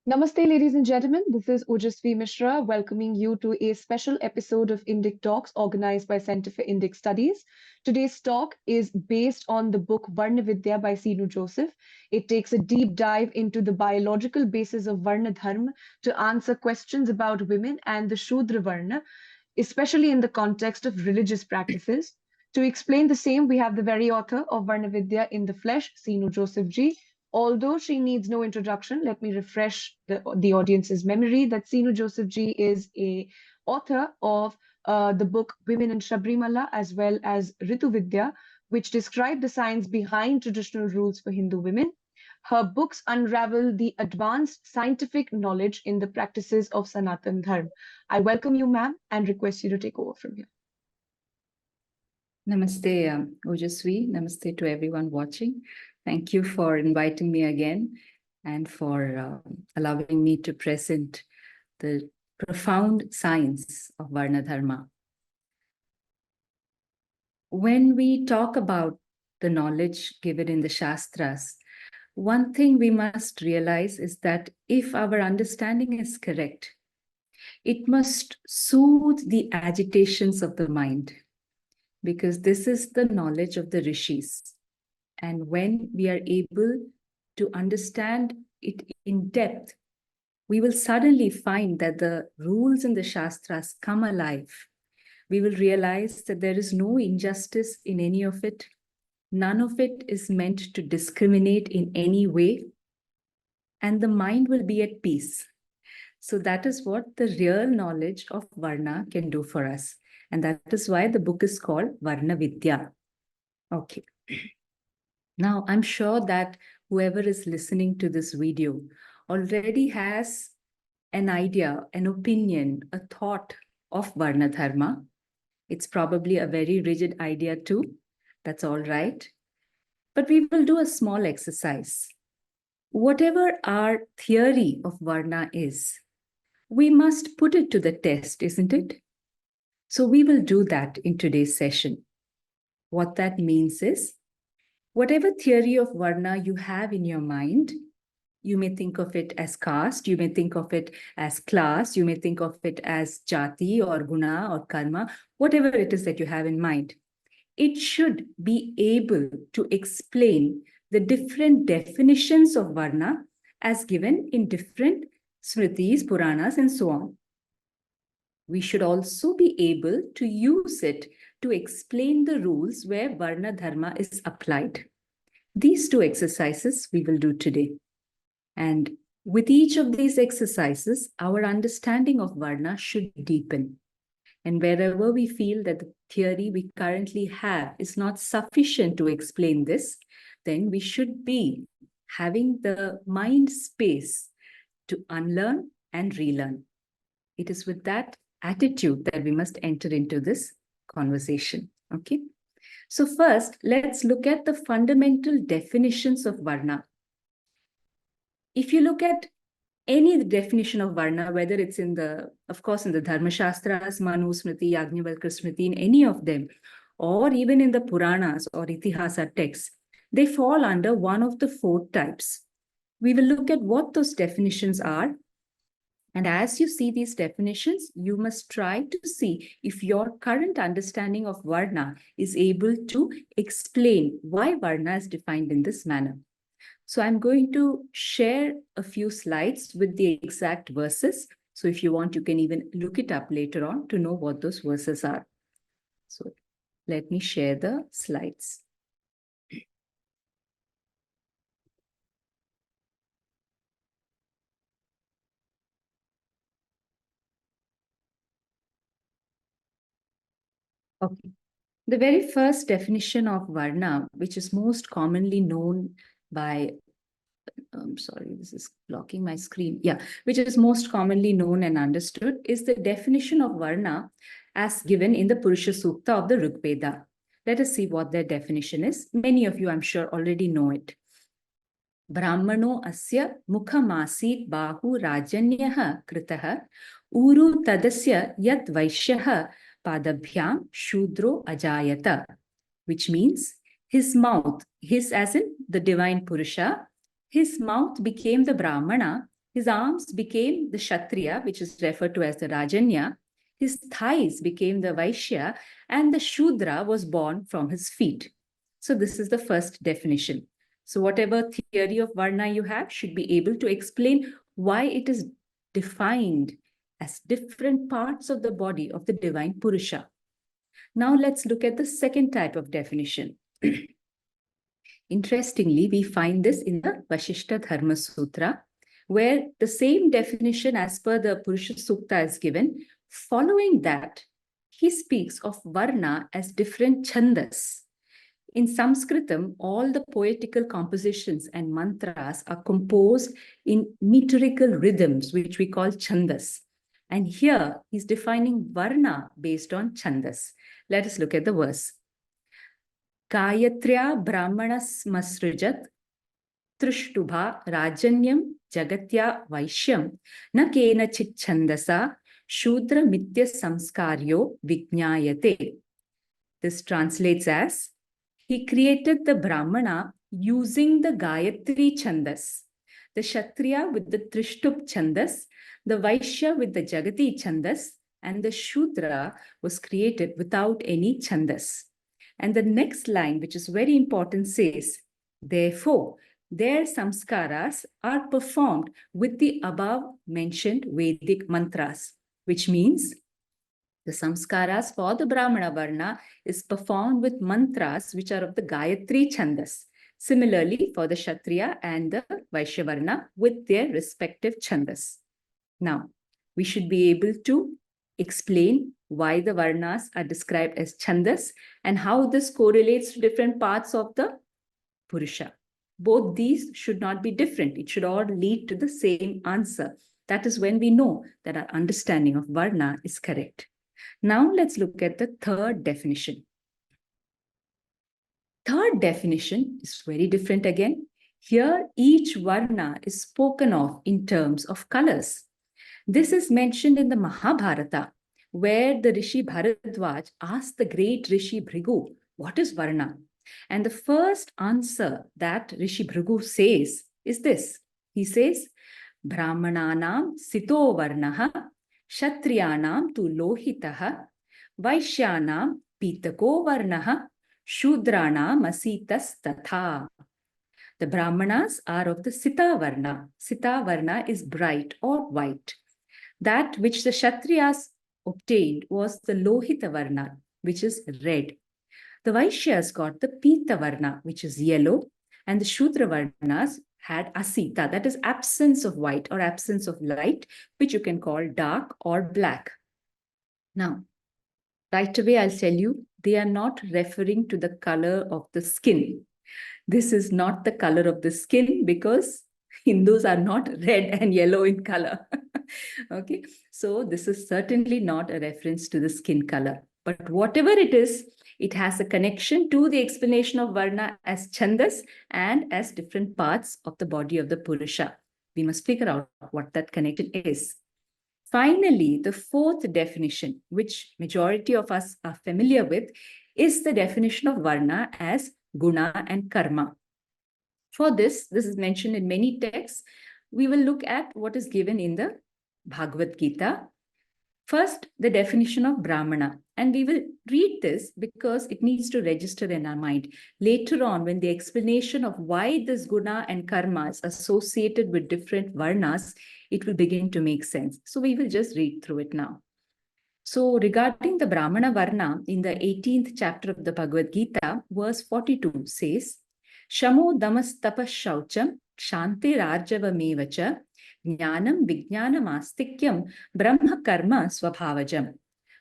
Namaste, ladies and gentlemen. This is Viśvāmitra welcoming you to a special episode of Indic Talks organized by Center for Indic Studies. Today's talk is based on the book Vidya by Sinu Joseph. It takes a deep dive into the biological basis of Varna Dharma to answer questions about women and the Shudra Varna, especially in the context of religious practices. To explain the same, we have the very author of Vidya in the flesh, Sinu Joseph Ji. Although she needs no introduction, let me refresh the audience's memory that Sinu Joseph Ji is a author of the book Women in Sabrimala as well as Vidya, which describe the science behind traditional rules for Hindu women. Her books unravel the advanced scientific knowledge in the practices of Sanatan Dharma. I welcome you, ma'am, and request you to take over from here. Namaste, Ojasvi. Namaste to everyone watching. Thank you for inviting me again and for allowing me to present the profound science of Varna Dharma. When we talk about the knowledge given in the Shastras, one thing we must realize is that if our understanding is correct, it must soothe the agitations of the mind, because this is the knowledge of the Rishis. And when we are able to understand it in depth, we will suddenly find that the rules in the Shastras come alive. We will realize that there is no injustice in any of it. None of it is meant to discriminate in any way. And the mind will be at peace. So that is what the real knowledge of Varna can do for us. And that is why the book is called Varna Vidya. Okay. Now, I'm sure that whoever is listening to this video already has an idea, an opinion, a thought of Varna Dharma. It's probably a very rigid idea too. That's all right. But we will do a small exercise. Whatever our theory of Varna is, we must put it to the test, isn't it? So we will do that in today's session. What that means is, whatever theory of Varna you have in your mind, you may think of it as caste, you may think of it as class, you may think of it as jati or guna or karma, whatever it is that you have in mind. It should be able to explain the different definitions of Varna as given in different smritis, Puranas, and so on. We should also be able to use it to explain the rules where Varna Dharma is applied. These two exercises we will do today. And with each of these exercises, our understanding of Varna should deepen. And wherever we feel that the theory we currently have is not sufficient to explain this, then we should be having the mind space to unlearn and relearn. It is with that attitude that we must enter into this conversation. Okay. So first, let's look at the fundamental definitions of Varna. If you look at any definition of Varna, whether it's in the, of course, in the Dharma Shastras, Manu Smriti, Yajnavalkya Smriti, in any of them, or even in the Puranas or Itihasa texts, they fall under one of the four types. We will look at what those definitions are. And as you see these definitions, you must try to see if your current understanding of Varna is able to explain why Varna is defined in this manner. So I'm going to share a few slides with the exact verses. So if you want, you can even look it up later on to know what those verses are. So let me share the slides. Okay. The very first definition of Varna, which is most commonly known by, I'm sorry, this is blocking my screen. Yeah, which is most commonly known and understood is the definition of Varna as given in the Purusha Sukta of the Rig Veda. Let us see what their definition is. Many of you, I'm sure, already know it. Brahmano asya mukhamasit bahu rajanyah kritah uru tadasya yat vaishyah padabhyam shudro ajayata, which means his mouth, his as in the divine Purusha, his mouth became the Brahmana, his arms became the Kshatriya, which is referred to as the Rajanya, his thighs became the Vaishya, and the Shudra was born from his feet. So this is the first definition. So whatever theory of Varna you have should be able to explain why it is defined as different parts of the body of the divine Purusha. Now let's look at the second type of definition. Interestingly, we find this in the Vasishtha Dharma Sutra, where the same definition as per the Purusha Sukta is given. Following that, he speaks of Varna as different chandas. In Sanskritam, all the poetical compositions and mantras are composed in metrical rhythms, which we call chandas. And here he's defining Varna based on chandas. Let us look at the verse. Gayatrya Brahmanas Masrujat Trishtubha Rajanyam Jagatya Vaishyam Na Kenachit Chandasa Shudra Mitya Samskaryo Vijñāyate. This translates as, he created the Brahmana using the Gayatri Chandas, the Kshatriya with the Trishtub Chandas, the Vaishya with the Jagati Chandas, and the Shudra was created without any Chandas. And the next line, which is very important, says, therefore, their samskaras are performed with the above mentioned Vedic mantras, which means the samskaras for the Brahmana Varna is performed with mantras which are of the Gayatri Chandas. Similarly, for the Kshatriya and the Vaishya Varna with their respective Chandas. Now, we should be able to explain why the Varnas are described as Chandas and how this correlates to different parts of the Purusha. Both these should not be different. It should all lead to the same answer. That is when we know that our understanding of Varna is correct. Now let's look at the third definition. Third definition is very different again. Here, each Varna is spoken of in terms of colors. This is mentioned in the Mahābhārata, where the Rishi Bharadwaj asked the great Rishi Bhrigu, what is Varna? And the first answer that Rishi Bhrigu says is this. He says, Brahmananam sito varnaha, Kshatriyanam tu lohitaha, Vaishyanam pitako varnaha, Shudranam asitas tatha. The Brahmanas are of the Sita Varna. Sita Varna is bright or white. That which the Kshatriyas obtained was the Lohita Varna, which is red. The Vaishyas got the Pita Varna, which is yellow, and the Shudra Varnas had Asita, that is absence of white or absence of light, which you can call dark or black. Now, right away, I'll tell you, they are not referring to the color of the skin. This is not the color of the skin because Hindus are not red and yellow in color. Okay, so this is certainly not a reference to the skin color. But whatever it is, it has a connection to the explanation of Varna as Chandas and as different parts of the body of the Purusha. We must figure out what that connection is. Finally, the fourth definition, which majority of us are familiar with, is the definition of Varna as Guna and Karma. For this is mentioned in many texts. We will look at what is given in the Bhagavad Gita. First, the definition of Brahmana. And we will read this because it needs to register in our mind. Later on, when the explanation of why this Guna and Karma is associated with different Varnas, it will begin to make sense. So we will just read through it now. So regarding the Brahmana Varna, in the 18th chapter of the Bhagavad Gita, verse 42 says, Shamo damas tapas shaucham shanti rajavamevacha jnanam vijnanam astikyam brahma karma swabhavajam.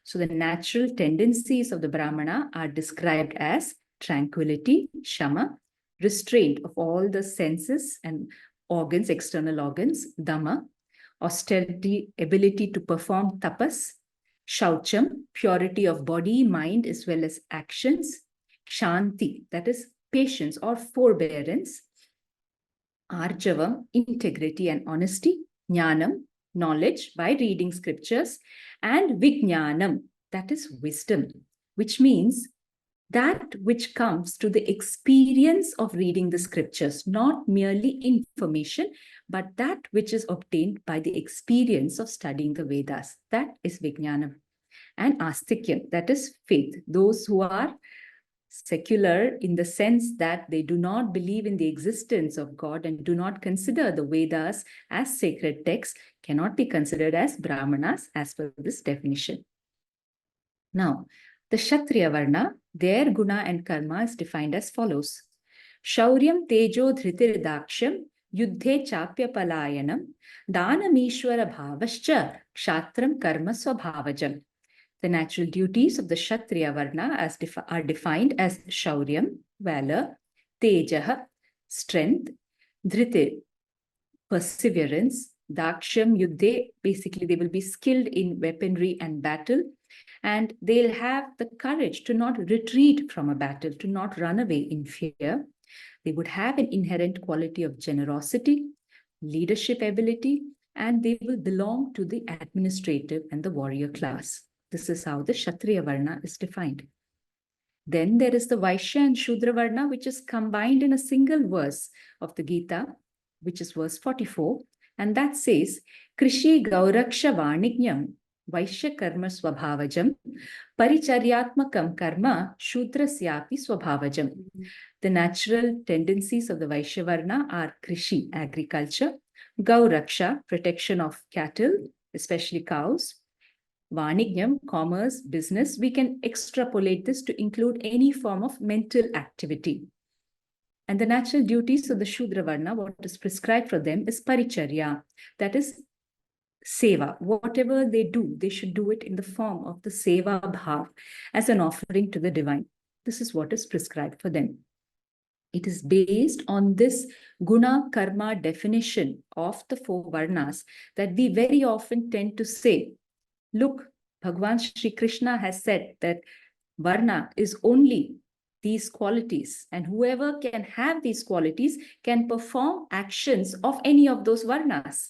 So the natural tendencies of the Brahmana are described as tranquility, shama, restraint of all the senses and organs, external organs, dhamma, austerity, ability to perform tapas, shaucham, purity of body, mind, as well as actions, shanti, that is patience or forbearance, Arjavam, integrity and honesty, Jnanam, knowledge by reading scriptures, and Vijnanam, that is wisdom, which means that which comes to the experience of reading the scriptures, not merely information, but that which is obtained by the experience of studying the Vedas. That is Vijnanam. And Astikyam, that is faith. Those who are secular in the sense that they do not believe in the existence of God and do not consider the Vedas as sacred texts cannot be considered as Brahmanas as per this definition. Now, the Kshatriya Varna, their guna and karma is defined as follows. Shauryam tejo dhritir daksham yuddhe chapya palayanam danamishwara bhavascha kshatram karma swabhavajam. The natural duties of the Kshatriya Varna are defined as Shauryam, valor, Tejaha, strength, Dhritir, perseverance, Daksham, Yuddhe, basically they will be skilled in weaponry and battle, and they'll have the courage to not retreat from a battle, to not run away in fear. They would have an inherent quality of generosity, leadership ability, and they will belong to the administrative and the warrior class. This is how the Kshatriya Varna is defined. Then there is the Vaishya and Shudra Varna, which is combined in a single verse of the Gita, which is verse 44. And that says, Krishi Gauraksha Vanigyam, Vaishya Karma Swabhavajam, Paricharyatmakam Karma, Shudrasyapi Swabhavajam. The natural tendencies of the Vaishya Varna are Krishi, agriculture, Gauraksha, protection of cattle, especially cows, Vanigyam, commerce, business. We can extrapolate this to include any form of mental activity. And the natural duties of the Shudra Varna, what is prescribed for them is paricharya, that is seva. Whatever they do, they should do it in the form of the seva bhav, as an offering to the divine. This is what is prescribed for them. It is based on this guna karma definition of the four varnas that we very often tend to say, look, Bhagavan Shri Krishna has said that Varna is only these qualities, and whoever can have these qualities can perform actions of any of those Varnas.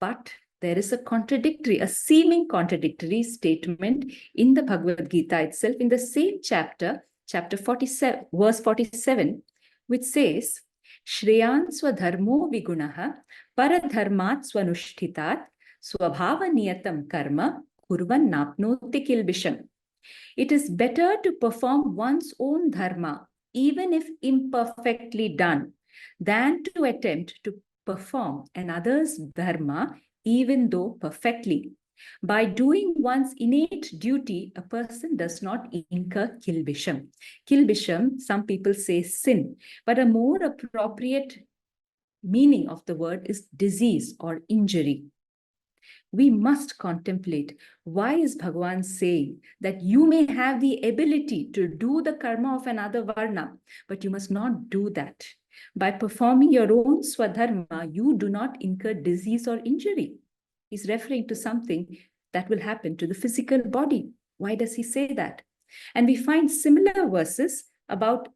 But there is a seeming contradictory statement in the Bhagavad Gita itself, in the same chapter 47, verse 47, which says, Shreyan swadharmo vigunaha paradharmat swanushthitat swabhava niyatam karma kurvan napnoti kilbisham. It is better to perform one's own dharma, even if imperfectly done, than to attempt to perform another's dharma, even though perfectly. By doing one's innate duty, a person does not incur kilbisham. Kilbisham, some people say sin, but a more appropriate meaning of the word is disease or injury. We must contemplate, why is Bhagavan saying that you may have the ability to do the karma of another varna, but you must not do that. By performing your own swadharma, you do not incur disease or injury. He's referring to something that will happen to the physical body. Why does he say that? And we find similar verses about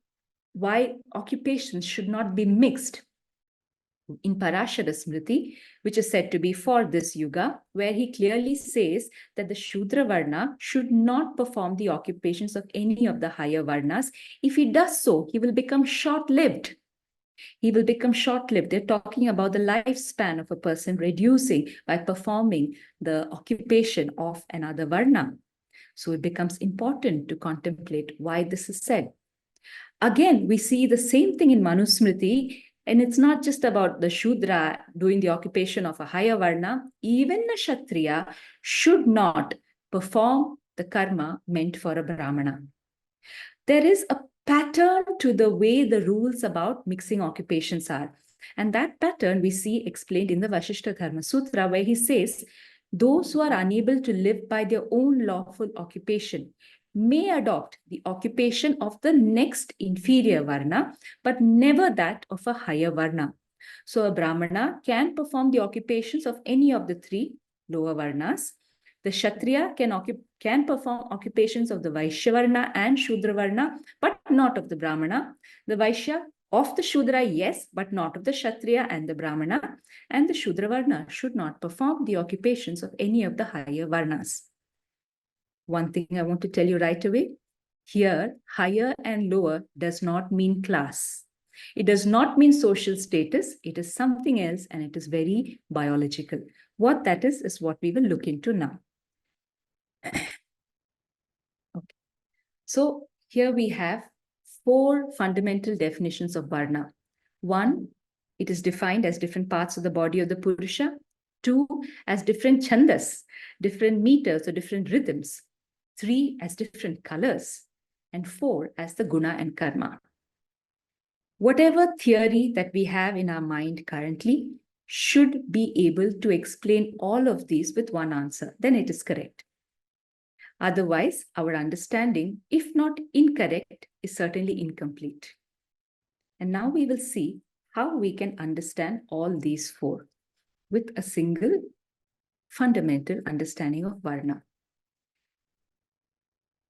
why occupations should not be mixed in Parashara Smriti, which is said to be for this yuga, where he clearly says that the Shudra Varna should not perform the occupations of any of the higher Varnas. If he does so, he will become short-lived. He will become short-lived. They're talking about the lifespan of a person reducing by performing the occupation of another Varna. So it becomes important to contemplate why this is said. Again, we see the same thing in Manusmriti. And it's not just about the Shudra doing the occupation of a higher Varna. Even a Kshatriya should not perform the karma meant for a Brāhmaṇa. There is a pattern to the way the rules about mixing occupations are. And that pattern we see explained in the Vasishtha Dharma Sutra, where he says, those who are unable to live by their own lawful occupation may adopt the occupation of the next inferior Varna, but never that of a higher Varna. So a Brāhmana can perform the occupations of any of the three lower Varnas. The Kshatriya can perform occupations of the Vaishya Varna and Shudra Varna, but not of the Brāhmana. The Vaishya Of the Shudra, yes, but not of the Kshatriya and the Brahmana, and the Shudra Varna should not perform the occupations of any of the higher Varnas. One thing I want to tell you right away, here, higher and lower does not mean class. It does not mean social status. It is something else, and it is very biological. What that is what we will look into now. Okay. So here we have 4 fundamental definitions of Varna. 1, it is defined as different parts of the body of the Purusha. 2, as different chandas, different meters or different rhythms. 3, as different colors. And 4, as the guna and karma. Whatever theory that we have in our mind currently should be able to explain all of these with one answer. Then it is correct. Otherwise, our understanding, if not incorrect, is certainly incomplete. And now we will see how we can understand all these 4 with a single fundamental understanding of Varna.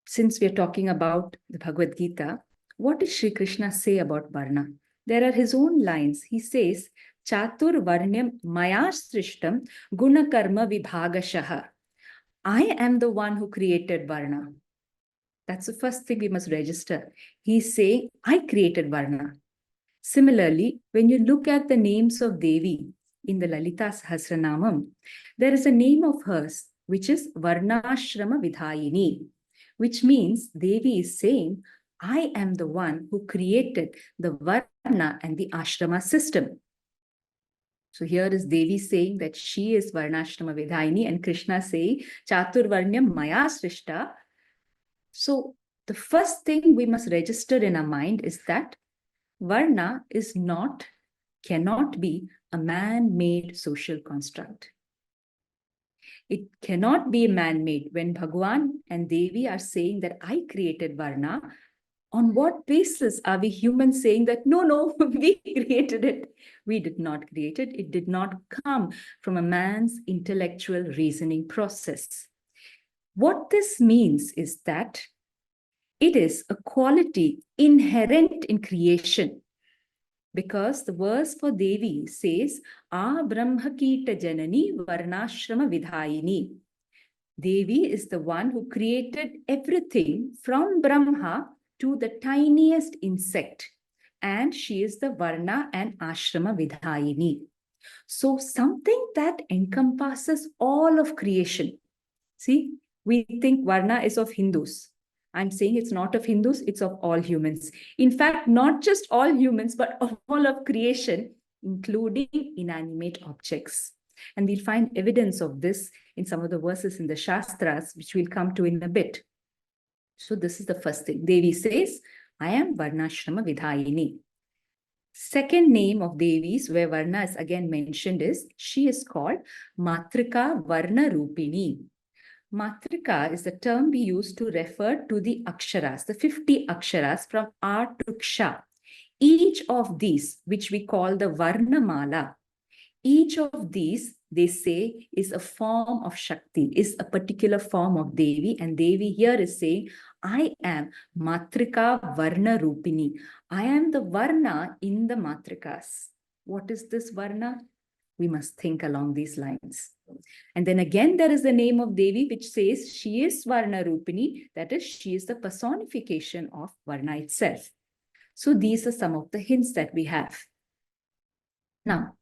Since we are talking about the Bhagavad Gita, what does Sri Krishna say about Varna? There are his own lines. He says, Chatur Varnyam Maya Srishtam Guna Karma Vibhagashaha. I am the one who created Varna. That's the first thing we must register. He's saying, I created Varna. Similarly, when you look at the names of Devi in the Lalita Sahasranamam, there is a name of hers, which is Varnashrama Vidhayini, which means Devi is saying, I am the one who created the Varna and the Ashrama system. So here is Devi saying that she is Varnashrama Vidhayini, and Krishna saying, Chatur Varnyam Maya Srishta. So the first thing we must register in our mind is that Varna is not, cannot be a man-made social construct. It cannot be man-made. When Bhagwan and Devi are saying that I created Varna, on what basis are we humans saying that, no, we created it? We did not create it. It did not come from a man's intellectual reasoning process. What this means is that it is a quality inherent in creation. Because the verse for Devi says, A Brahmakita Janani Varnashrama Vidhayini. Devi is the one who created everything from Brahma to the tiniest insect. And she is the Varna and Ashrama Vidhayini. So something that encompasses all of creation. See, we think Varna is of Hindus. I'm saying it's not of Hindus, it's of all humans. In fact, not just all humans, but all of creation, including inanimate objects. And we'll find evidence of this in some of the verses in the Shastras, which we'll come to in a bit. So this is the first thing. Devi says, I am Varnashrama Vidhayini. Second name of Devis, where Varna is again mentioned, is she is called Matrika Varna Rupini. Matrika is the term we use to refer to the aksharas, the 50 aksharas from R to Ksha. Each of these, which we call the Varnamala, each of these, they say, is a form of Shakti, is a particular form of Devi. And Devi here is saying, I am Matrika Varna Rupini. I am the Varna in the Matrikas. What is this Varna? We must think along these lines. And then again, there is the name of Devi, which says she is Varna Rupini. That is, she is the personification of Varna itself. So these are some of the hints that we have. Now,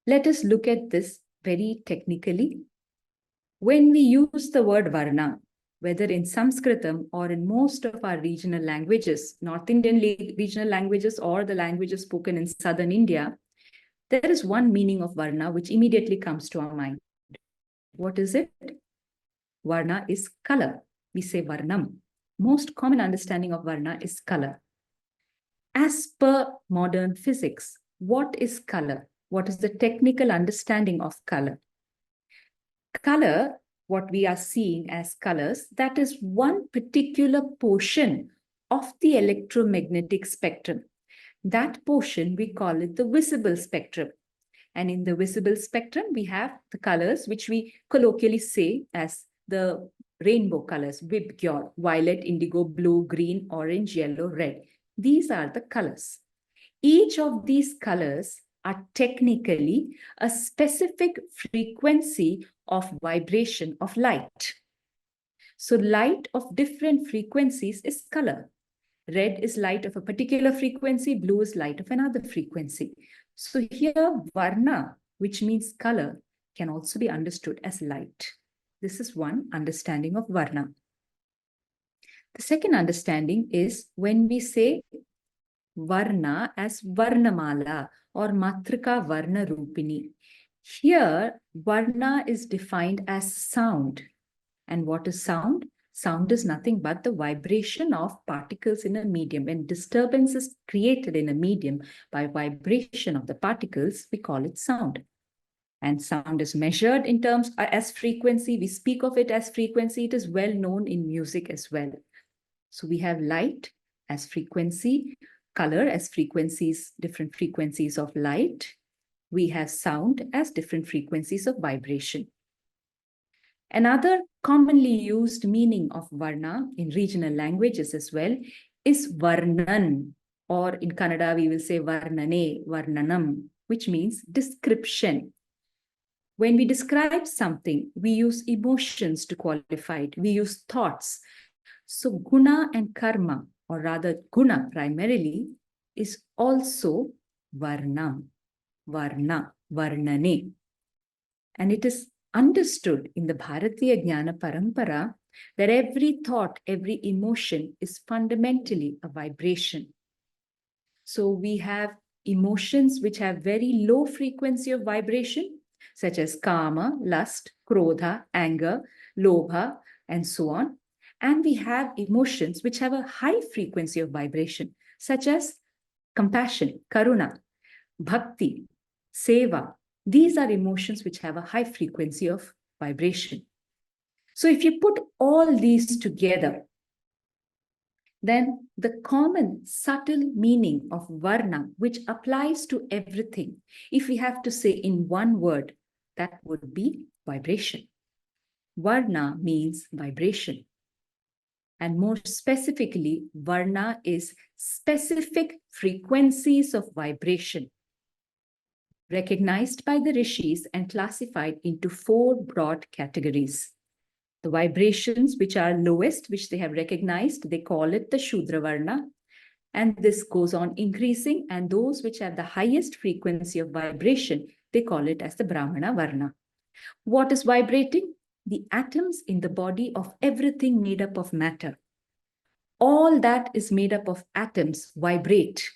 let us look at this very technically. When we use the word Varna, whether in Sanskritam or in most of our regional languages, North Indian regional languages or the languages spoken in southern India, there is one meaning of Varna which immediately comes to our mind. What is it? Varna is color. We say Varnam. Most common understanding of Varna is color. As per modern physics, what is color? What is the technical understanding of color? Color, what we are seeing as colors, that is one particular portion of the electromagnetic spectrum. That portion, we call it the visible spectrum. And in the visible spectrum, we have the colors, which we colloquially say as the rainbow colors, Vibgyor, violet, indigo, blue, green, orange, yellow, red. These are the colors. each of these colors are technically a specific frequency of vibration of light. So light of different frequencies is color. Red is light of a particular frequency, blue is light of another frequency. So here, Varna, which means color, can also be understood as light. This is one understanding of Varna. The second understanding is when we say Varna as Varnamala or Matrika Varna Rupini. Here, Varna is defined as sound. And what is sound? Sound is nothing but the vibration of particles in a medium. When disturbance is created in a medium by vibration of the particles, we call it sound. And sound is measured in terms as frequency. We speak of it as frequency. It is well known in music as well. So we have light as frequency, color as frequencies, different frequencies of light. We have sound as different frequencies of vibration. Another commonly used meaning of Varna in regional languages as well is Varnan, or in Kannada we will say Varnane, Varnanam, which means description. When we describe something, we use emotions to qualify it. We use thoughts. So guna and karma, or rather guna primarily, is also Varnam, Varna, Varnane. And it is understood in the Bharatiya Jnana Parampara that every thought, every emotion is fundamentally a vibration. So we have emotions which have very low frequency of vibration, such as kama, lust, krodha, anger, lobha, and so on. And we have emotions which have a high frequency of vibration, such as compassion, karuna, bhakti, seva. These are emotions which have a high frequency of vibration. So if you put all these together, then the common subtle meaning of Varna, which applies to everything, if we have to say in one word, that would be vibration. Varna means vibration. And more specifically, Varna is specific frequencies of vibration, recognized by the Rishis and classified into 4 broad categories. The vibrations which are lowest, which they have recognized, they call it the Shudra Varna. And this goes on increasing. And those which have the highest frequency of vibration, they call it as the Brāhmaṇa Varna. What is vibrating? The atoms in the body of everything made up of matter. All that is made up of atoms vibrate.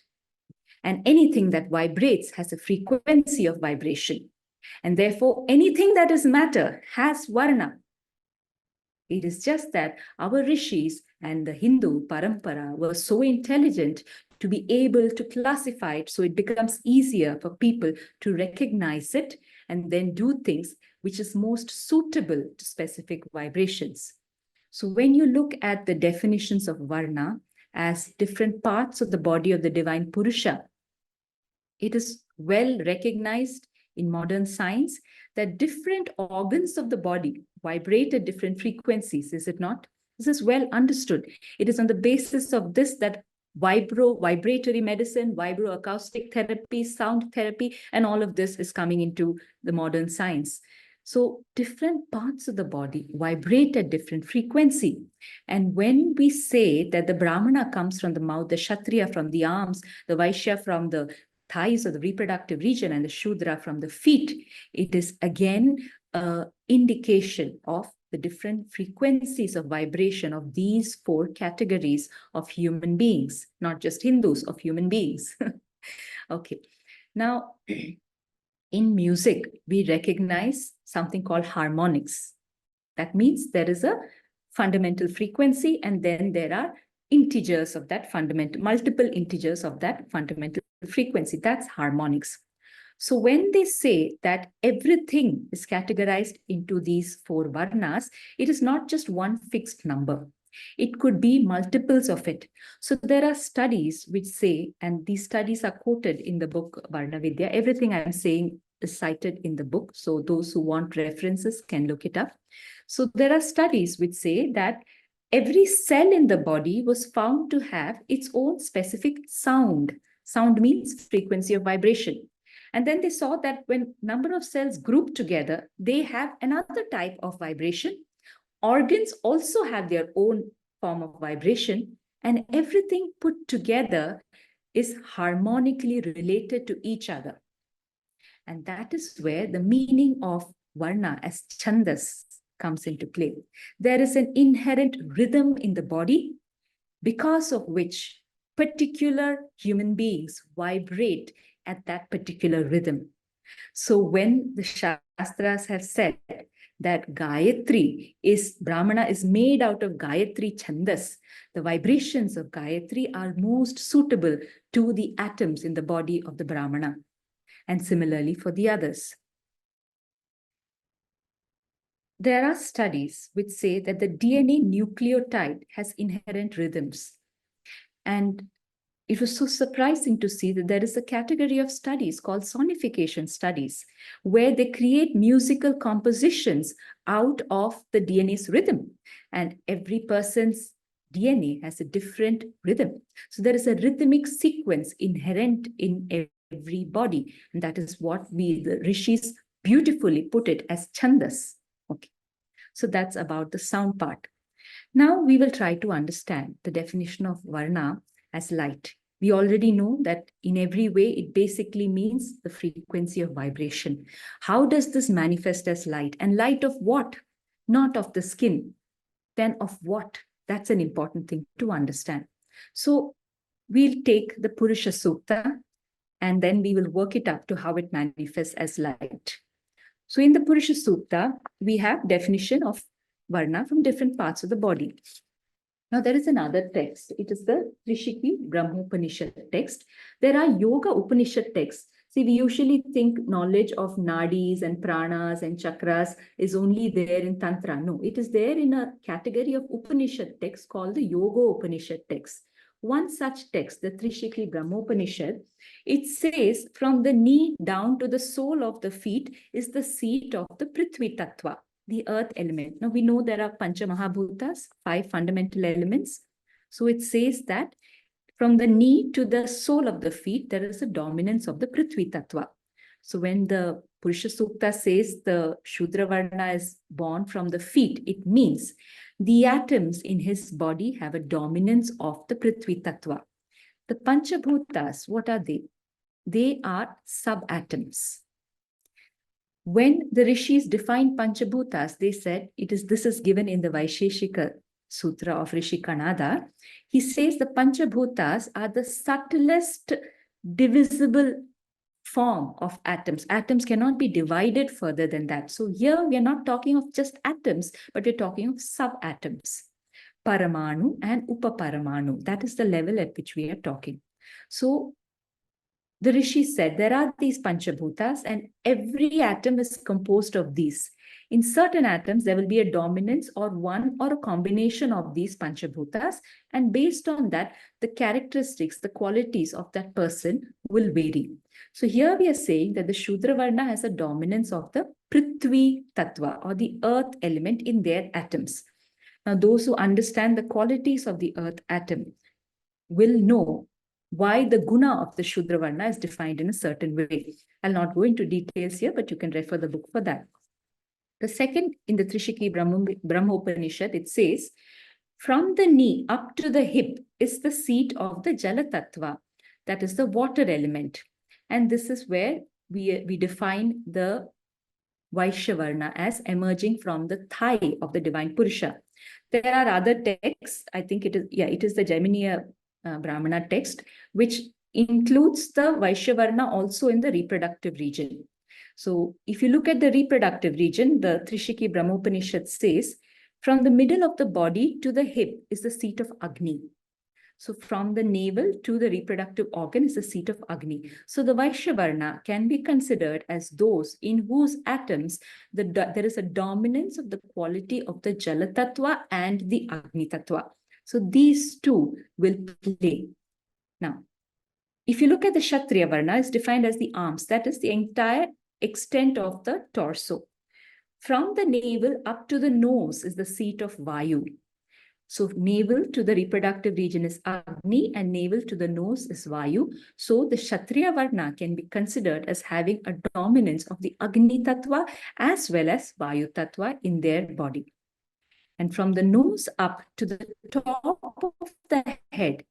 And anything that vibrates has a frequency of vibration. And therefore, anything that is matter has Varna. It is just that our Rishis and the Hindu Parampara were so intelligent to be able to classify it so it becomes easier for people to recognize it and then do things which is most suitable to specific vibrations. So when you look at the definitions of Varna as different parts of the body of the divine Purusha, it is well recognized in modern science that different organs of the body vibrate at different frequencies, is it not? This is well understood. It is on the basis of this that vibratory medicine, vibroacoustic therapy, sound therapy, and all of this is coming into the modern science. So different parts of the body vibrate at different frequency. And when we say that the Brāhmana comes from the mouth, the Kshatriya from the arms, the Vaishya from the thighs or the reproductive region, and the Shudra from the feet, it is again an indication of the different frequencies of vibration of these 4 categories of human beings, not just Hindus, of human beings. Okay. Now, in music, we recognize something called harmonics. That means there is a fundamental frequency, and then there are integers of that fundamental, multiple integers of that fundamental frequency. That's harmonics. So when they say that everything is categorized into these 4 Varnas, it is not just one fixed number. It could be multiples of it. So there are studies which say, and these studies are quoted in the book Varna Vidya. Everything I'm saying is cited in the book. So those who want references can look it up. So there are studies which say that every cell in the body was found to have its own specific sound. Sound means frequency of vibration. And then they saw that when number of cells group together, they have another type of vibration. Organs also have their own form of vibration, and everything put together is harmonically related to each other. And that is where the meaning of Varna as Chandas comes into play. There is an inherent rhythm in the body, because of which particular human beings vibrate at that particular rhythm. So when the Shastras have said that Gayatri Brahmana is made out of Gayatri Chandas, the vibrations of Gayatri are most suitable to the atoms in the body of the Brahmana, and similarly for the others. There are studies which say that the DNA nucleotide has inherent rhythms. And it was so surprising to see that there is a category of studies called sonification studies, where they create musical compositions out of the DNA's rhythm. And every person's DNA has a different rhythm. So there is a rhythmic sequence inherent in every body. And that is what the Rishis beautifully put it as Chandas. Okay. So that's about the sound part. Now we will try to understand the definition of Varna as light. We already know that in every way, it basically means the frequency of vibration. How does this manifest as light? And light of what? Not of the skin. Then of what? That's an important thing to understand. So we'll take the Purusha Sukta, and then we will work it up to how it manifests as light. So in the Purusha Sukta, we have definition of Varna from different parts of the body. Now, there is another text. It is the Trishikhi Brahmopanishad text. There are Yoga Upanishad texts. See, we usually think knowledge of nadis and pranas and chakras is only there in Tantra. No, it is there in a category of Upanishad text called the Yoga Upanishad text. One such text, the Trishikhi Brahmopanishad, it says from the knee down to the sole of the feet is the seat of the Prithvi Tattva, the earth element. Now we know there are Pancha Mahābhūtas, 5 fundamental elements. So it says that from the knee to the sole of the feet, there is a dominance of the Prithvi Tattva. So when the Purusha Sukta says the Shudra Varna is born from the feet, it means the atoms in his body have a dominance of the Prithvi Tattva. The Panchabhutas, what are they? They are subatoms. When the Rishis defined Panchabhutas, they said this is given in the Vaisheshika Sutra of Rishi Kanada. He says the Panchabhutas are the subtlest divisible form of atoms. Atoms cannot be divided further than that. So here we are not talking of just atoms, but we're talking of subatoms. Paramanu and Upaparamanu. That is the level at which we are talking. So the Rishi said there are these Panchabhutas and every atom is composed of these. In certain atoms, there will be a dominance or one or a combination of these Panchabhutas. And based on that, the characteristics, the qualities of that person will vary. So here we are saying that the Shudra Varna has a dominance of the Prithvi Tattva or the earth element in their atoms. Now, those who understand the qualities of the earth atom will know why the guna of the Shudra Varna is defined in a certain way. I'll not go into details here, but you can refer the book for that. The second, in the Trishikhi Brahmopanishad, it says, from the knee up to the hip is the seat of the Jala Tattva, that is the water element. And this is where we define the Vaishya Varna as emerging from the thigh of the divine Purusha. There are other texts, I think it is the Jaiminiya Brāhmana text, which includes the Vaishya Varna also in the reproductive region. So if you look at the reproductive region, the Trishikhi Brahmopanishad says, from the middle of the body to the hip is the seat of Agni. So from the navel to the reproductive organ is the seat of Agni. So the Vaishya Varna can be considered as those in whose atoms there is a dominance of the quality of the Jala Tattva and the Agni Tattva. So these two will play. Now, if you look at the Kshatriya Varna, it's defined as the arms. That is the entire extent of the torso. From the navel up to the nose is the seat of Vayu. So navel to the reproductive region is Agni and navel to the nose is Vayu. So the Kshatriya Varna can be considered as having a dominance of the Agni Tattva as well as Vayu Tattva in their body. And from the nose up to the top of the head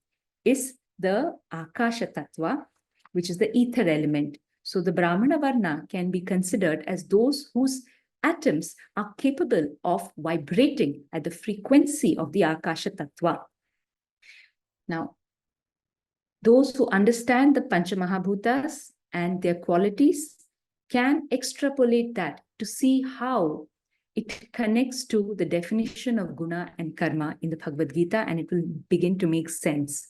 is the Akasha Tattva, which is the ether element. So the Brahmana Varna can be considered as those whose atoms are capable of vibrating at the frequency of the Akasha Tattva. Now, those who understand the Panchamahabhutas and their qualities can extrapolate that to see how it connects to the definition of guna and karma in the Bhagavad Gita, and it will begin to make sense.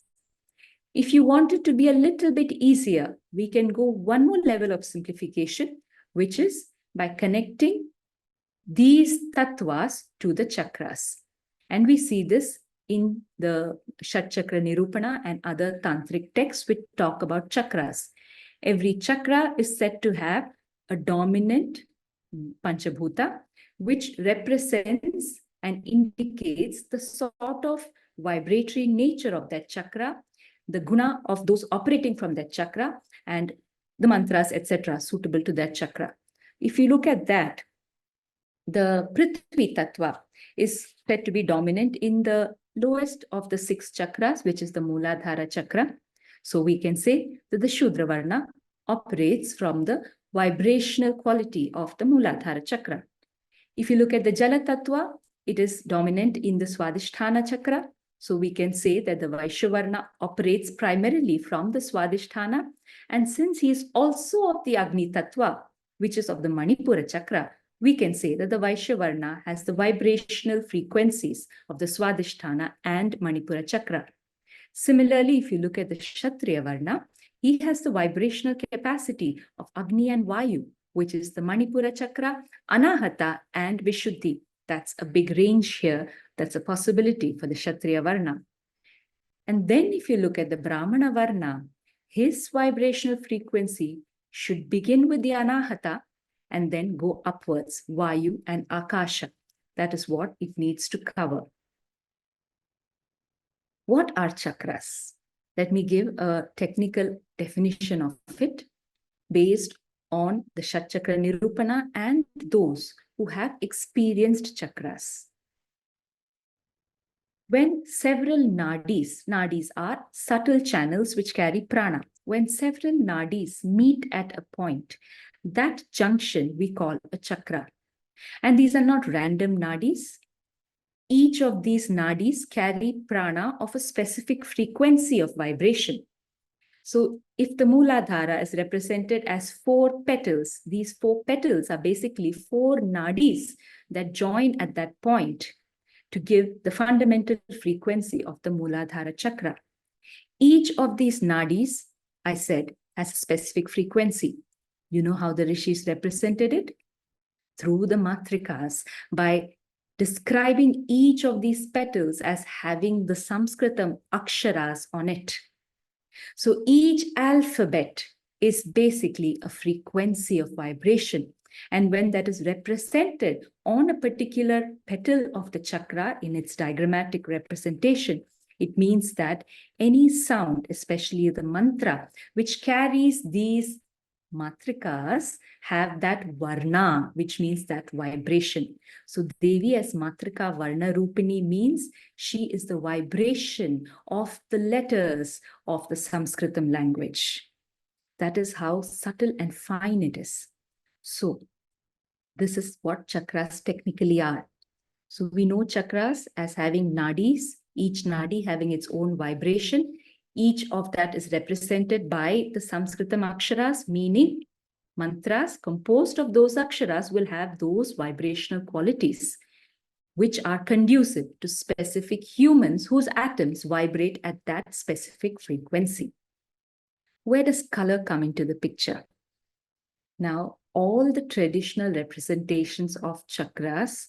If you want it to be a little bit easier, we can go one more level of simplification, which is by connecting these tattvas to the chakras. And we see this in the Shat Chakra Nirupana and other tantric texts which talk about chakras. Every chakra is said to have a dominant Panchabhuta, which represents and indicates the sort of vibratory nature of that chakra, the guna of those operating from that chakra, and the mantras, etc., suitable to that chakra. If you look at that, the Prithvi Tattva is said to be dominant in the lowest of the 6 chakras, which is the Mooladhara chakra. So we can say that the Shudra Varna operates from the vibrational quality of the Mooladhara chakra. If you look at the Jala Tattva, it is dominant in the Swadhisthana chakra. So we can say that the Vaishya Varna operates primarily from the Swadhisthana. And since he is also of the Agni Tattva, which is of the Manipura chakra, we can say that the Vaishya Varna has the vibrational frequencies of the Swadhisthana and Manipura chakra. Similarly, if you look at the Kshatriya Varna, he has the vibrational capacity of Agni and Vayu, which is the Manipura chakra, Anahata, and Vishuddhi. That's a big range here. That's a possibility for the Kshatriya Varna. And then if you look at the Brahmana Varna, his vibrational frequency should begin with the Anahata and then go upwards, Vayu and Akasha. That is what it needs to cover. What are chakras? Let me give a technical definition of it based on the Shat Chakra Nirupana and those who have experienced chakras. When several nadis are subtle channels which carry prana. When several nadis meet at a point, that junction we call a chakra. And these are not random nadis. Each of these nadis carry prana of a specific frequency of vibration. So if the Mooladhara is represented as 4 petals, these 4 petals are basically 4 nadis that join at that point to give the fundamental frequency of the Mooladhara chakra. Each of these nadis, I said, has a specific frequency. You know how the Rishis represented it? Through the matrikas, by describing each of these petals as having the Sanskritam aksharas on it. So each alphabet is basically a frequency of vibration. And when that is represented on a particular petal of the chakra in its diagrammatic representation, it means that any sound, especially the mantra, which carries these matrikas, have that varna, which means that vibration. So Devi as matrika varna rupini means she is the vibration of the letters of the Sanskritam language. That is how subtle and fine it is. So this is what chakras technically are. So we know chakras as having nadis, each nadi having its own vibration. Each of that is represented by the Sanskritam aksharas, meaning mantras composed of those aksharas will have those vibrational qualities, which are conducive to specific humans whose atoms vibrate at that specific frequency. Where does color come into the picture? Now, all the traditional representations of chakras,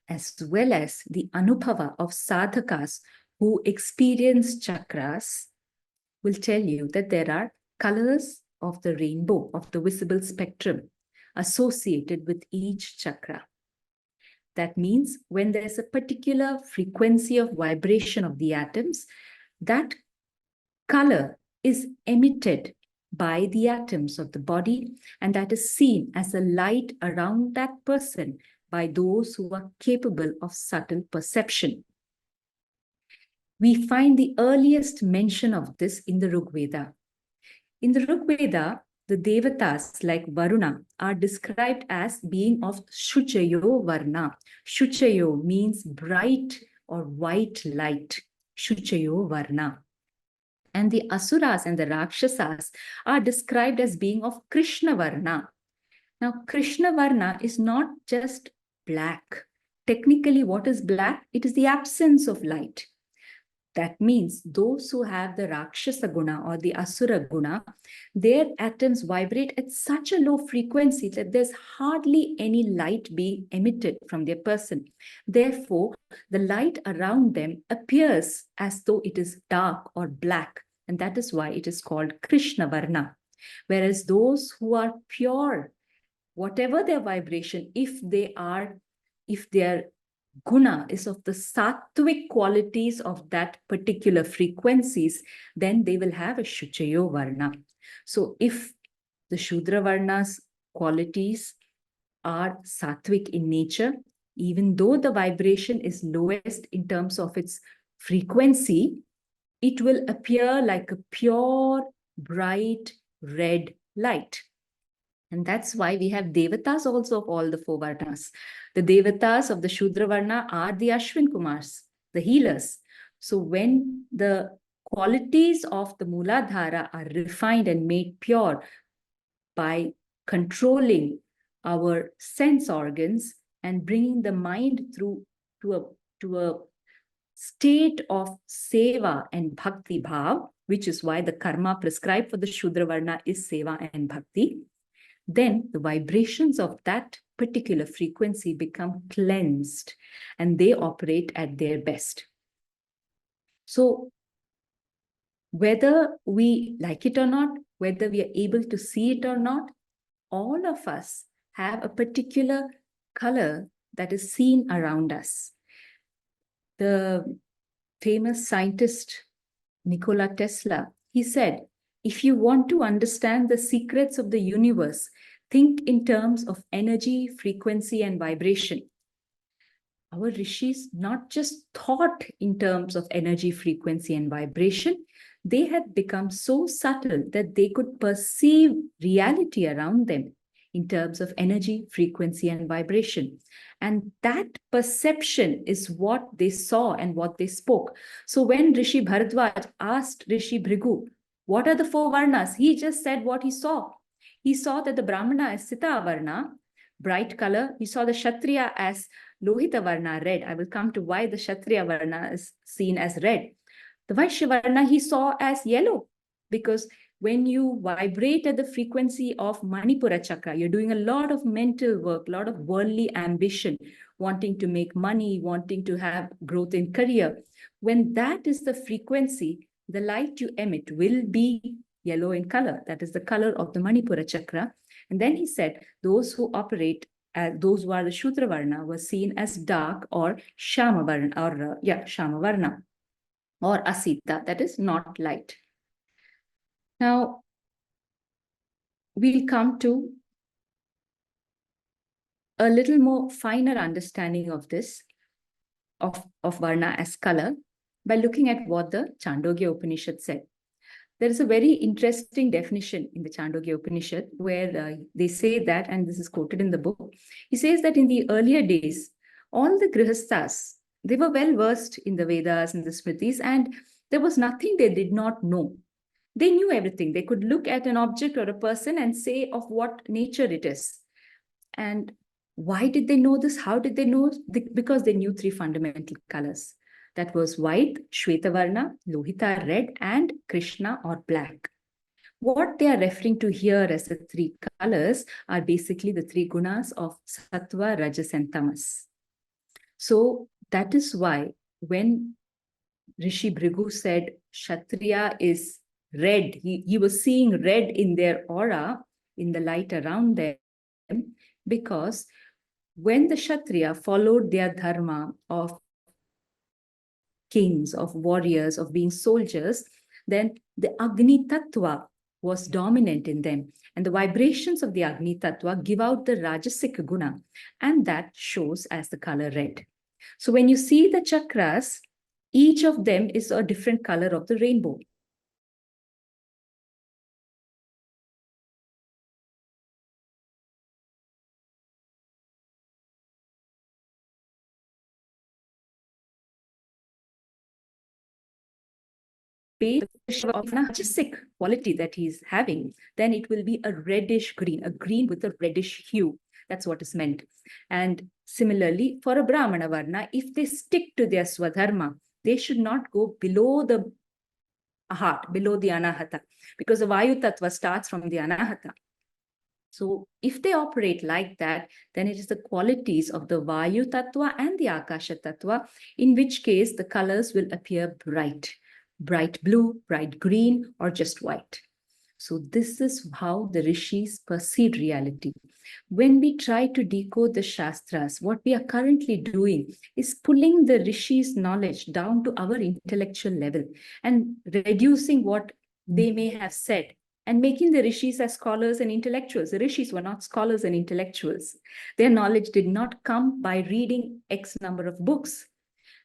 as well as the anubhava of sadhakas who experience chakras, will tell you that there are colors of the rainbow, of the visible spectrum, associated with each chakra. That means when there's a particular frequency of vibration of the atoms, that color is emitted by the atoms of the body, and that is seen as a light around that person by those who are capable of subtle perception. We find the earliest mention of this in the Rig Veda. In the Rig Veda, the devatas like Varuna are described as being of Shuchayo Varna. Shuchayo means bright or white light. Shuchayo Varna. And the Asuras and the Rakshasas are described as being of Krishna Varna. Now, Krishna Varna is not just black. Technically, what is black? It is the absence of light. That means those who have the Rakshasa Guna or the Asura Guna, their atoms vibrate at such a low frequency that there's hardly any light being emitted from their person. Therefore, the light around them appears as though it is dark or black, and that is why it is called Krishna Varna. Whereas those who are pure, whatever their vibration, if their guna is of the sattvic qualities of that particular frequencies, then they will have a Shuchayo Varna. So if the Shudra Varna's qualities are sattvic in nature, even though the vibration is lowest in terms of its frequency, it will appear like a pure, bright, red light. And that's why we have devatas also of all the four varnas. The devatas of the Shudra Varna are the Ashwin Kumars, the healers. So when the qualities of the Mooladhara are refined and made pure by controlling our sense organs and bringing the mind through to a state of seva and bhakti bhav, which is why the karma prescribed for the Shudra Varna is seva and bhakti, then the vibrations of that particular frequency become cleansed and they operate at their best. So whether we like it or not, whether we are able to see it or not, all of us have a particular color that is seen around us. The famous scientist Nikola Tesla, he said, if you want to understand the secrets of the universe, think in terms of energy, frequency, and vibration. Our Rishis not just thought in terms of energy, frequency, and vibration, they had become so subtle that they could perceive reality around them in terms of energy, frequency, and vibration. And that perception is what they saw and what they spoke. So when Rishi Bharadwaj asked Rishi Bhrigu, what are the four Varnas? He just said what he saw. He saw that the Brāhmaṇa is Sita Varna, bright color. He saw the Kshatriya as Lohita Varna, red. I will come to why the Kshatriya Varna is seen as red. The Vaishya Varna he saw as yellow, because when you vibrate at the frequency of Manipura Chakra, you're doing a lot of mental work, a lot of worldly ambition, wanting to make money, wanting to have growth in career. When that is the frequency, the light you emit will be yellow in color. That is the color of the Manipura Chakra. And then he said, those who operate as those who are the Shudra Varna were seen as dark or Shama Varna, or Shama Varna, or Asita, that is not light. Now, we'll come to a little more finer understanding of this, of Varna as color, by looking at what the Chandogya Upanishad said. There is a very interesting definition in the Chandogya Upanishad where they say that, and this is quoted in the book, he says that in the earlier days, all the Grihasthas, they were well versed in the Vedas and the Smritis, and there was nothing they did not know. They knew everything. They could look at an object or a person and say of what nature it is. And why did they know this? How did they know? Because they knew three fundamental colors. That was white, Shweta Varna, Lohita red, and Krishna or black. What they are referring to here as the three colors are basically the three gunas of Sattva, Rajas, and Tamas. So that is why when Rishi Bhrigu said Kshatriya is red, he was seeing red in their aura, in the light around them, because when the Kshatriya followed their dharma of kings, of warriors, of being soldiers, then the Agni Tattva was dominant in them. And the vibrations of the Agni Tattva give out the Rajasic Guna, and that shows as the color red. So when you see the chakras, each of them is a different color of the rainbow. Of Rajasic quality that he's having, then it will be a reddish green, a green with a reddish hue. That's what is meant. And similarly, for a Brahmana Varna, if they stick to their Swadharma, they should not go below the heart, below the Anahata, because the Vayu Tattva starts from the Anahata. So if they operate like that, then it is the qualities of the Vayu Tattva and the Akasha Tattva, in which case the colors will appear bright. Bright blue, bright green, or just white. So this is how the Rishis perceived reality. When we try to decode the Shastras, what we are currently doing is pulling the Rishis' knowledge down to our intellectual level and reducing what they may have said and making the Rishis as scholars and intellectuals. The Rishis were not scholars and intellectuals. Their knowledge did not come by reading X number of books.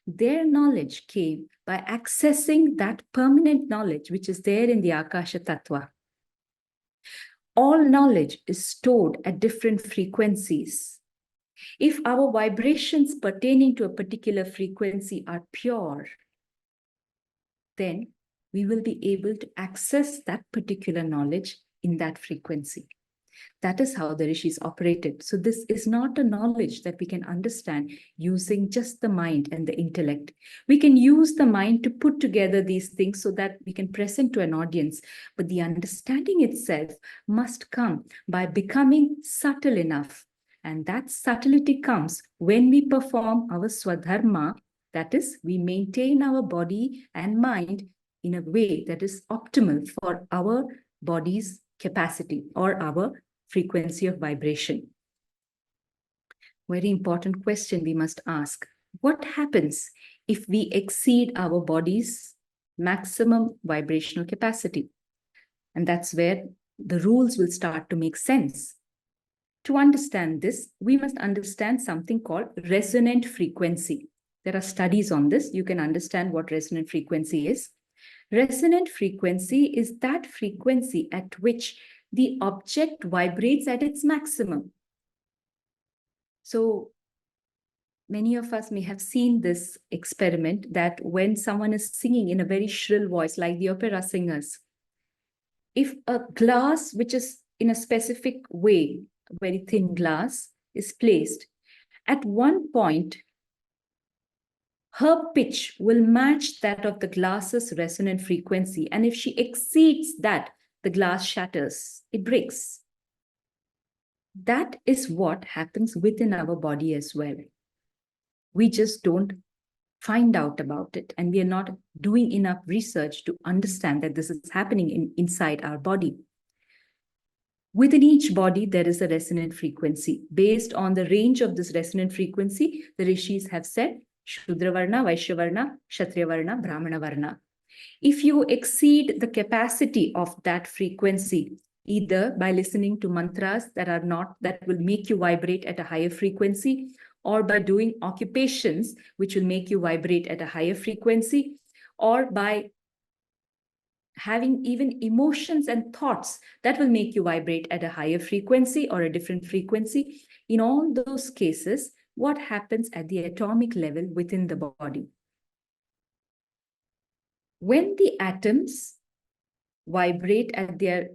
Their knowledge came by accessing that permanent knowledge which is there in the Akasha Tattva. All knowledge is stored at different frequencies. If our vibrations pertaining to a particular frequency are pure, then we will be able to access that particular knowledge in that frequency. That is how the Rishis operated. So this is not a knowledge that we can understand using just the mind and the intellect. We can use the mind to put together these things so that we can present to an audience. But the understanding itself must come by becoming subtle enough. And that subtlety comes when we perform our Swadharma. That is, we maintain our body and mind in a way that is optimal for our body's capacity or our frequency of vibration. Very important question we must ask. What happens if we exceed our body's maximum vibrational capacity? And that's where the rules will start to make sense. To understand this, we must understand something called resonant frequency. There are studies on this. You can understand what resonant frequency is. Resonant frequency is that frequency at which the object vibrates at its maximum. So many of us may have seen this experiment that when someone is singing in a very shrill voice, like the opera singers, if a glass which is in a specific way, a very thin glass, is placed, at one point, her pitch will match that of the glass's resonant frequency. And if she exceeds that, the glass shatters, it breaks. That is what happens within our body as well. We just don't find out about it, and we are not doing enough research to understand that this is happening inside our body. Within each body, there is a resonant frequency. Based on the range of this resonant frequency, the Rishis have said, Shudra Varna, Vaishya Varna, Kshatriya Varna, Brāhmaṇa Varna. If you exceed the capacity of that frequency, either by listening to mantras that will make you vibrate at a higher frequency, or by doing occupations which will make you vibrate at a higher frequency, or by having even emotions and thoughts that will make you vibrate at a higher frequency or a different frequency, in all those cases, what happens at the atomic level within the body? When the atoms vibrate at their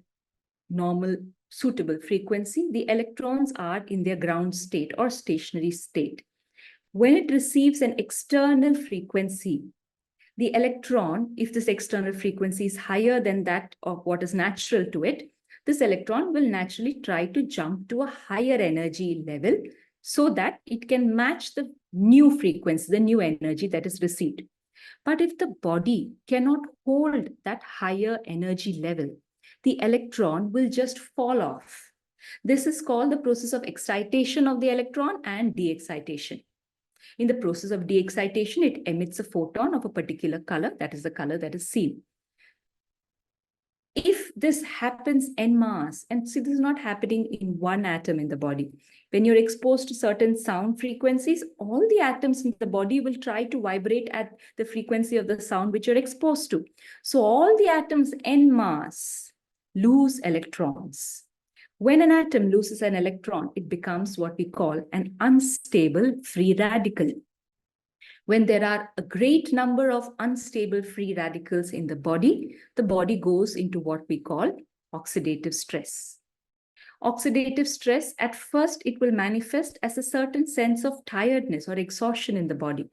normal, suitable frequency, the electrons are in their ground state or stationary state. When it receives an external frequency, the electron, if this external frequency is higher than that of what is natural to it, this electron will naturally try to jump to a higher energy level so that it can match the new frequency, the new energy that is received. But if the body cannot hold that higher energy level, the electron will just fall off. This is called the process of excitation of the electron and de-excitation. In the process of de-excitation, it emits a photon of a particular color, that is the color that is seen. If this happens en masse, and see, this is not happening in one atom in the body. When you're exposed to certain sound frequencies, all the atoms in the body will try to vibrate at the frequency of the sound which you're exposed to. So all the atoms en masse lose electrons. When an atom loses an electron, it becomes what we call an unstable free radical. When there are a great number of unstable free radicals in the body goes into what we call oxidative stress. Oxidative stress, at first, it will manifest as a certain sense of tiredness or exhaustion in the body.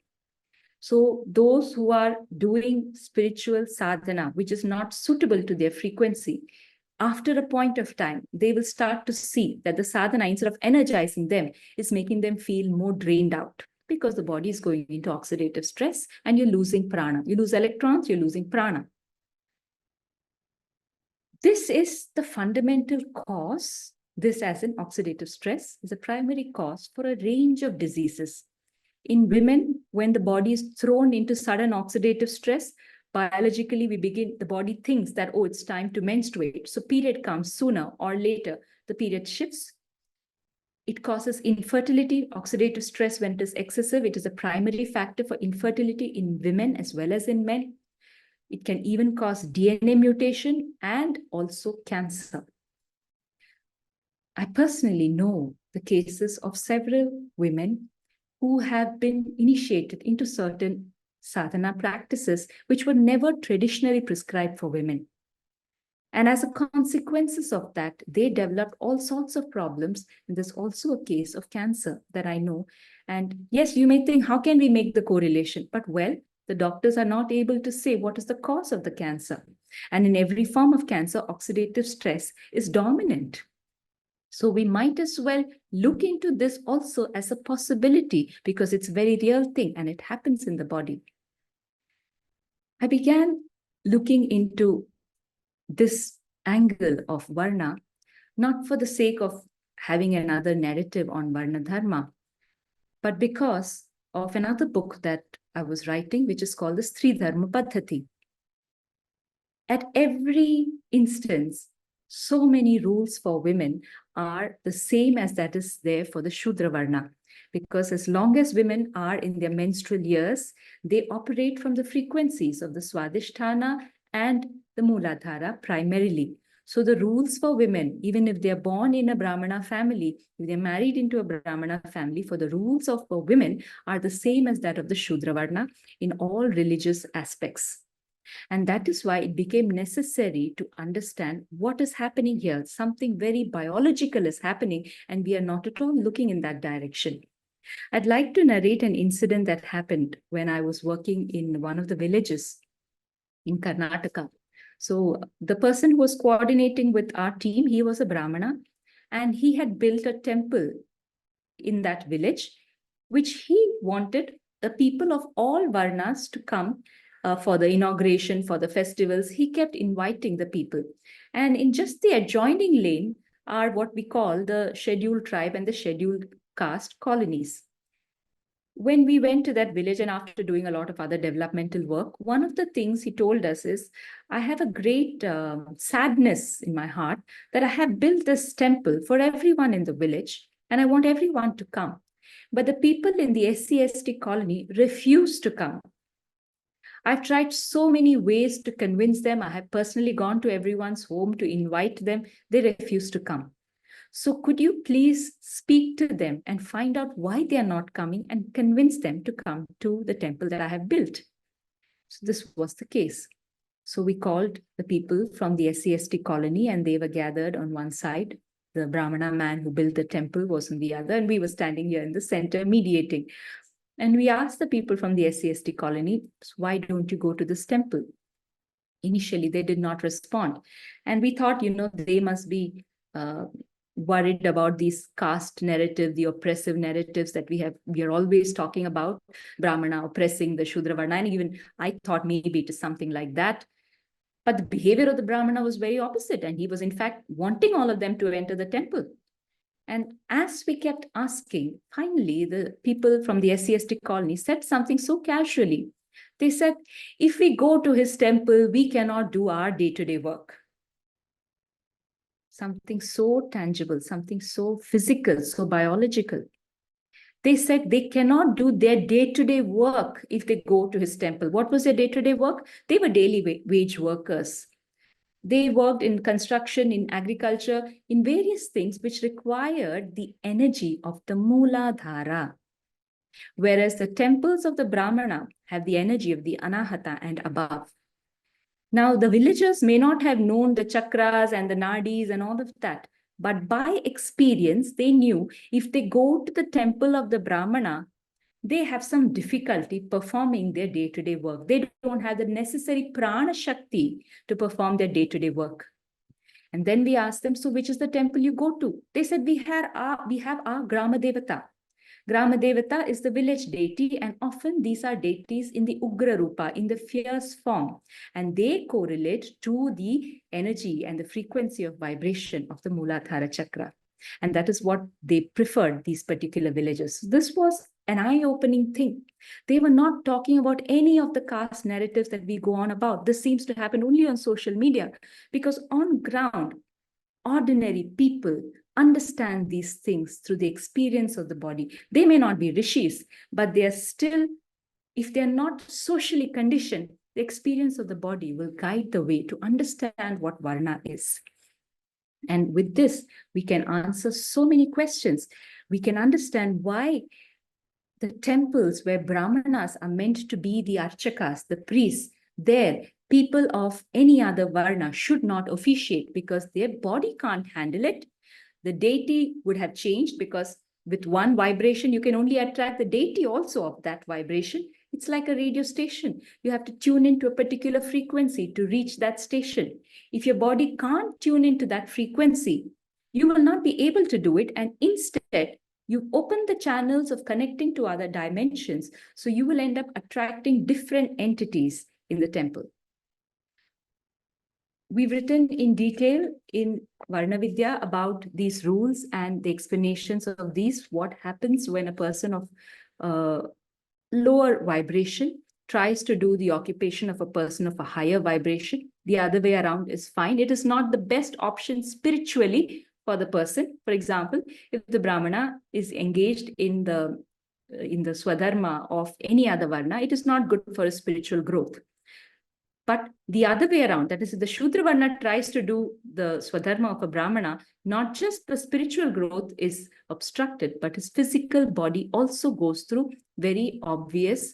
So those who are doing spiritual sadhana, which is not suitable to their frequency, after a point of time, they will start to see that the sadhana, instead of energizing them, is making them feel more drained out, because the body is going into oxidative stress and you're losing prana. You lose electrons, you're losing prana. This is the fundamental cause. This, as in oxidative stress, is a primary cause for a range of diseases. In women, when the body is thrown into sudden oxidative stress, biologically, the body thinks that, oh, it's time to menstruate. So period comes sooner or later, the period shifts. It causes infertility. Oxidative stress, when it is excessive, it is a primary factor for infertility in women as well as in men. It can even cause DNA mutation and also cancer. I personally know the cases of several women who have been initiated into certain sadhana practices which were never traditionally prescribed for women. And as a consequence of that, they developed all sorts of problems. And there's also a case of cancer that I know. And yes, you may think, how can we make the correlation? But well, the doctors are not able to say what is the cause of the cancer. And in every form of cancer, oxidative stress is dominant. So we might as well look into this also as a possibility, because it's a very real thing and it happens in the body. I began looking into this angle of Varna, not for the sake of having another narrative on Varna Dharma, but because of another book that I was writing, which is called the Stri Dharma Paddhati. At every instance, so many rules for women are the same as that is there for the Shudra Varna. Because as long as women are in their menstrual years, they operate from the frequencies of the Swadhisthana and the Mooladhara primarily. So the rules for women, even if they're born in a Brahmana family, if they're married into a Brahmana family, for the rules for women are the same as that of the Shudra Varna in all religious aspects. And that is why it became necessary to understand what is happening here. Something very biological is happening, and we are not at all looking in that direction. I'd like to narrate an incident that happened when I was working in one of the villages in Karnataka. So the person who was coordinating with our team, he was a Brahmana, and he had built a temple in that village, which he wanted the people of all Varnas to come for the inauguration, for the festivals. He kept inviting the people. And in just the adjoining lane are what we call the scheduled tribe and the scheduled caste colonies. When we went to that village, and after doing a lot of other developmental work, one of the things he told us is, I have a great sadness in my heart that I have built this temple for everyone in the village, and I want everyone to come. But the people in the SC/ST colony refuse to come. I've tried so many ways to convince them. I have personally gone to everyone's home to invite them. They refuse to come. So could you please speak to them and find out why they are not coming and convince them to come to the temple that I have built? So this was the case. So we called the people from the SC/ST colony, and they were gathered on one side. The Brahmana man who built the temple was on the other, and we were standing here in the center mediating. And we asked the people from the SC/ST colony, why don't you go to this temple? Initially, they did not respond. And we thought, they must be worried about these caste narrative, the oppressive narratives that we are always talking about, Brahmana oppressing the Shudra Varna. And even I thought maybe it is something like that. But the behavior of the Brahmana was very opposite, and he was in fact wanting all of them to enter the temple. And as we kept asking, finally, the people from the SC/ST colony said something so casually. They said, if we go to his temple, we cannot do our day-to-day work. Something so tangible, something so physical, so biological. They said they cannot do their day-to-day work if they go to his temple. What was their day-to-day work? They were daily wage workers. They worked in construction, in agriculture, in various things which required the energy of the Mooladhara. Whereas the temples of the Brahmana have the energy of the Anahata and above. Now, the villagers may not have known the chakras and the nadis and all of that, but by experience, they knew if they go to the temple of the Brahmana, they have some difficulty performing their day-to-day work. They don't have the necessary prana shakti to perform their day-to-day work. And then we asked them, so which is the temple you go to? They said, we have our Grama Devata. Grama Devata is the village deity, and often these are deities in the Ugra Rupa, in the fierce form, and they correlate to the energy and the frequency of vibration of the Mooladhara chakra. And that is what they preferred, these particular villages. This was an eye-opening thing. They were not talking about any of the caste narratives that we go on about. This seems to happen only on social media, because on ground, ordinary people understand these things through the experience of the body. They may not be rishis, but they are still, if they're not socially conditioned, the experience of the body will guide the way to understand what Varna is. And with this, we can answer so many questions. We can understand why the temples where Brahmanas are meant to be the archakas, the priests, there, people of any other Varna should not officiate because their body can't handle it. The deity would have changed because with one vibration, you can only attract the deity also of that vibration. It's like a radio station. You have to tune into a particular frequency to reach that station. If your body can't tune into that frequency, you will not be able to do it. And instead, you open the channels of connecting to other dimensions. So you will end up attracting different entities in the temple. We've written in detail in Varna Vidya about these rules and the explanations of these, what happens when a person of lower vibration tries to do the occupation of a person of a higher vibration. The other way around is fine. It is not the best option spiritually for the person. For example, if the Brahmana is engaged in the Swadharma of any other Varna, it is not good for his spiritual growth. But the other way around, that is, if the Shudra Varna tries to do the Swadharma of a Brahmana, not just the spiritual growth is obstructed, but his physical body also goes through very obvious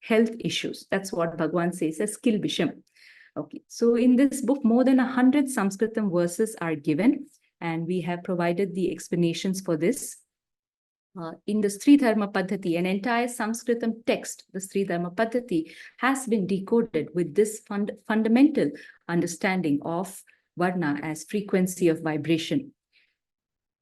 health issues. That's what Bhagwan says as skill visham. Okay, so in this book, more than 100 Sanskritam verses are given, and we have provided the explanations for this. In the Sri Dharma Paddhati, an entire Sanskritam text, the Sri Dharma Paddhati, has been decoded with this fundamental understanding of Varna as frequency of vibration.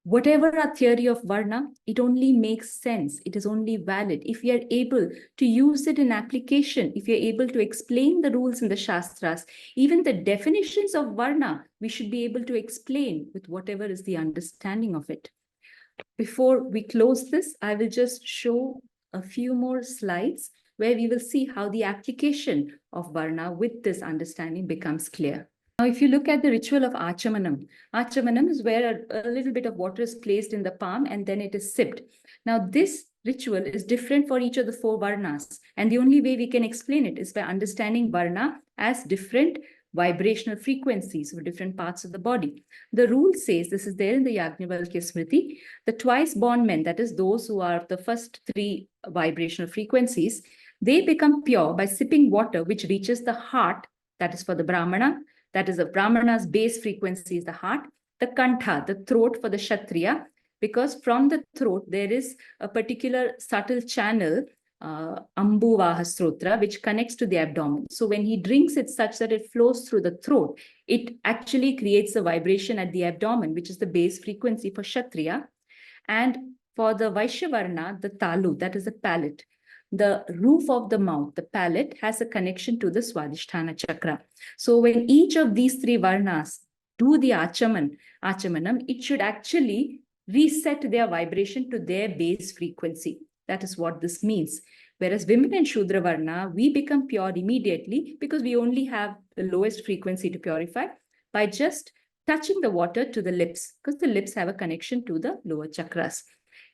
Whatever our theory of Varna, it only makes sense. It is only valid if we are able to use it in application, if we are able to explain the rules in the Shastras. Even the definitions of Varna, we should be able to explain with whatever is the understanding of it. Before we close this, I will just show a few more slides where we will see how the application of Varna with this understanding becomes clear. Now, if you look at the ritual of Achamanam, Achamanam is where a little bit of water is placed in the palm and then it is sipped. Now, this ritual is different for each of the 4 Varnas. And the only way we can explain it is by understanding Varna as different vibrational frequencies for different parts of the body. The rule says, this is there in the Yajnavalkya Smriti, the twice born men, that is those who are the first 3 vibrational frequencies, they become pure by sipping water which reaches the heart, that is for the Brahmana, that is the Brahmana's base frequency is the heart, the Kantha, the throat for the Kshatriya, because from the throat there is a particular subtle channel, Ambuvaha Strotra, which connects to the abdomen. So when he drinks it such that it flows through the throat, it actually creates a vibration at the abdomen, which is the base frequency for Kshatriya. And for the Vaishya Varna, the Talu, that is the palate. the roof of the mouth, the palate, has a connection to the Swadhisthana chakra. So when each of these three Varnas do the achamanam, it should actually reset their vibration to their base frequency. That is what this means. Whereas women in Shudra Varna, we become pure immediately because we only have the lowest frequency to purify by just touching the water to the lips, because the lips have a connection to the lower chakras.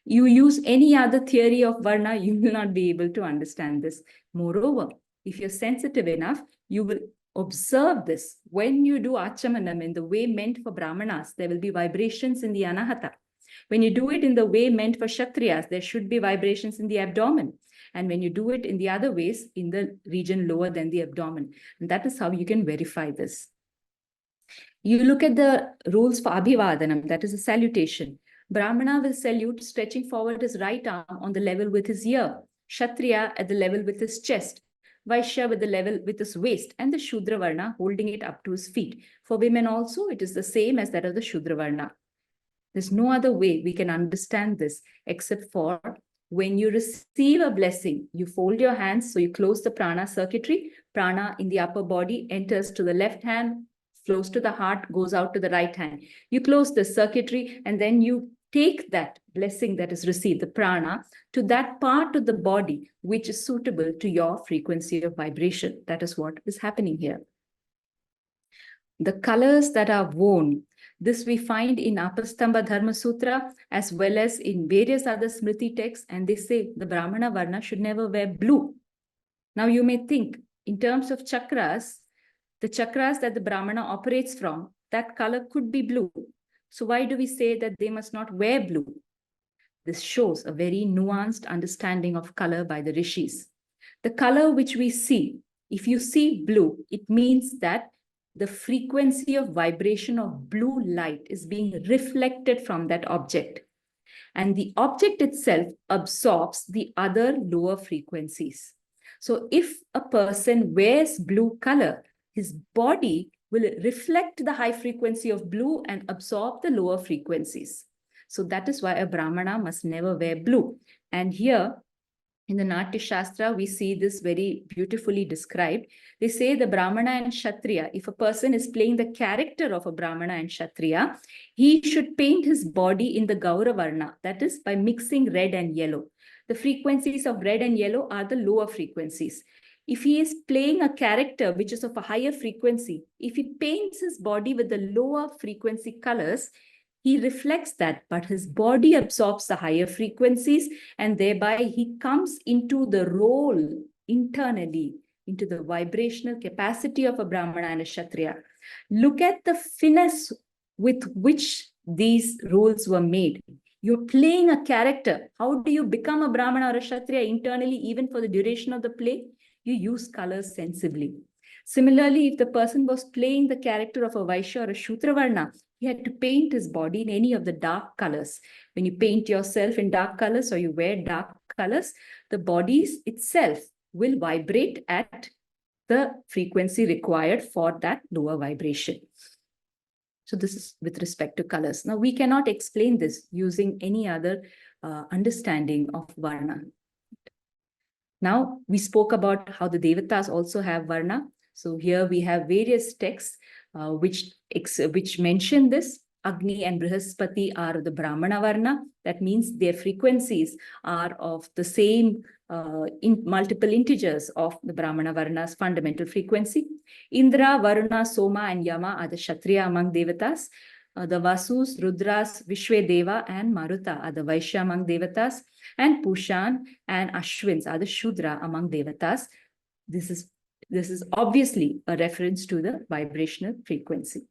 You use any other theory of Varna, you will not be able to understand this. Moreover, if you're sensitive enough, you will observe this. When you do Achamanam in the way meant for Brahmanas, there will be vibrations in the Anahata. When you do it in the way meant for Kshatriyas, there should be vibrations in the abdomen. And when you do it in the other ways, in the region lower than the abdomen. And that is how you can verify this. You look at the rules for Abhivadanam, that is a salutation. Brahmana will salute stretching forward his right arm on the level with his ear, Kshatriya at the level with his chest, Vaishya with the level with his waist, and the Shudra Varna holding it up to his feet. For women also, it is the same as that of the Shudra Varna. There's no other way we can understand this except for when you receive a blessing, you fold your hands, so you close the prana circuitry. Prana in the upper body enters to the left hand, flows to the heart, goes out to the right hand. You close the circuitry and then you take that blessing that is received, the prana, to that part of the body which is suitable to your frequency of vibration. That is what is happening here. The colors that are worn, this we find in Apastamba Dharma Sutra as well as in various other Smriti texts, and they say the Brahmana Varna should never wear blue. Now you may think, in terms of chakras, the chakras that the Brahmana operates from, that color could be blue. So why do we say that they must not wear blue? This shows a very nuanced understanding of color by the Rishis. The color which we see, if you see blue, it means that the frequency of vibration of blue light is being reflected from that object. And the object itself absorbs the other lower frequencies. So if a person wears blue color, his body will reflect the high frequency of blue and absorb the lower frequencies. So that is why a Brahmana must never wear blue. And here, in the Natya Shastra, we see this very beautifully described. They say the Brahmana and Kshatriya, if a person is playing the character of a Brahmana and Kshatriya, he should paint his body in the Gaura Varna, that is by mixing red and yellow. The frequencies of red and yellow are the lower frequencies. If he is playing a character which is of a higher frequency, if he paints his body with the lower frequency colors, he reflects that, but his body absorbs the higher frequencies, and thereby he comes into the role internally, into the vibrational capacity of a Brahmana and a Kshatriya. Look at the finesse with which these rules were made. You're playing a character. How do you become a Brahmana or a Kshatriya internally, even for the duration of the play? You use colors sensibly. Similarly, if the person was playing the character of a Vaishya or a Shudra Varna, he had to paint his body in any of the dark colors. When you paint yourself in dark colors or you wear dark colors, the body itself will vibrate at the frequency required for that lower vibration. So this is with respect to colors. Now, we cannot explain this using any other understanding of Varna. Now, we spoke about how the Devatas also have Varna. So here we have various texts which mention this. Agni and Brihaspati are the Brahmana Varna. That means their frequencies are of the same in multiple integers of the Brahmana Varna's fundamental frequency. Indra, Varuna, Soma, and Yama are the Kshatriya among Devatas. The Vasus, Rudras, Vishvedeva, and Maruta are the Vaishya among Devatas. And Pushan and Ashwins are the Shudra among Devatas. This is obviously a reference to the vibrational frequency.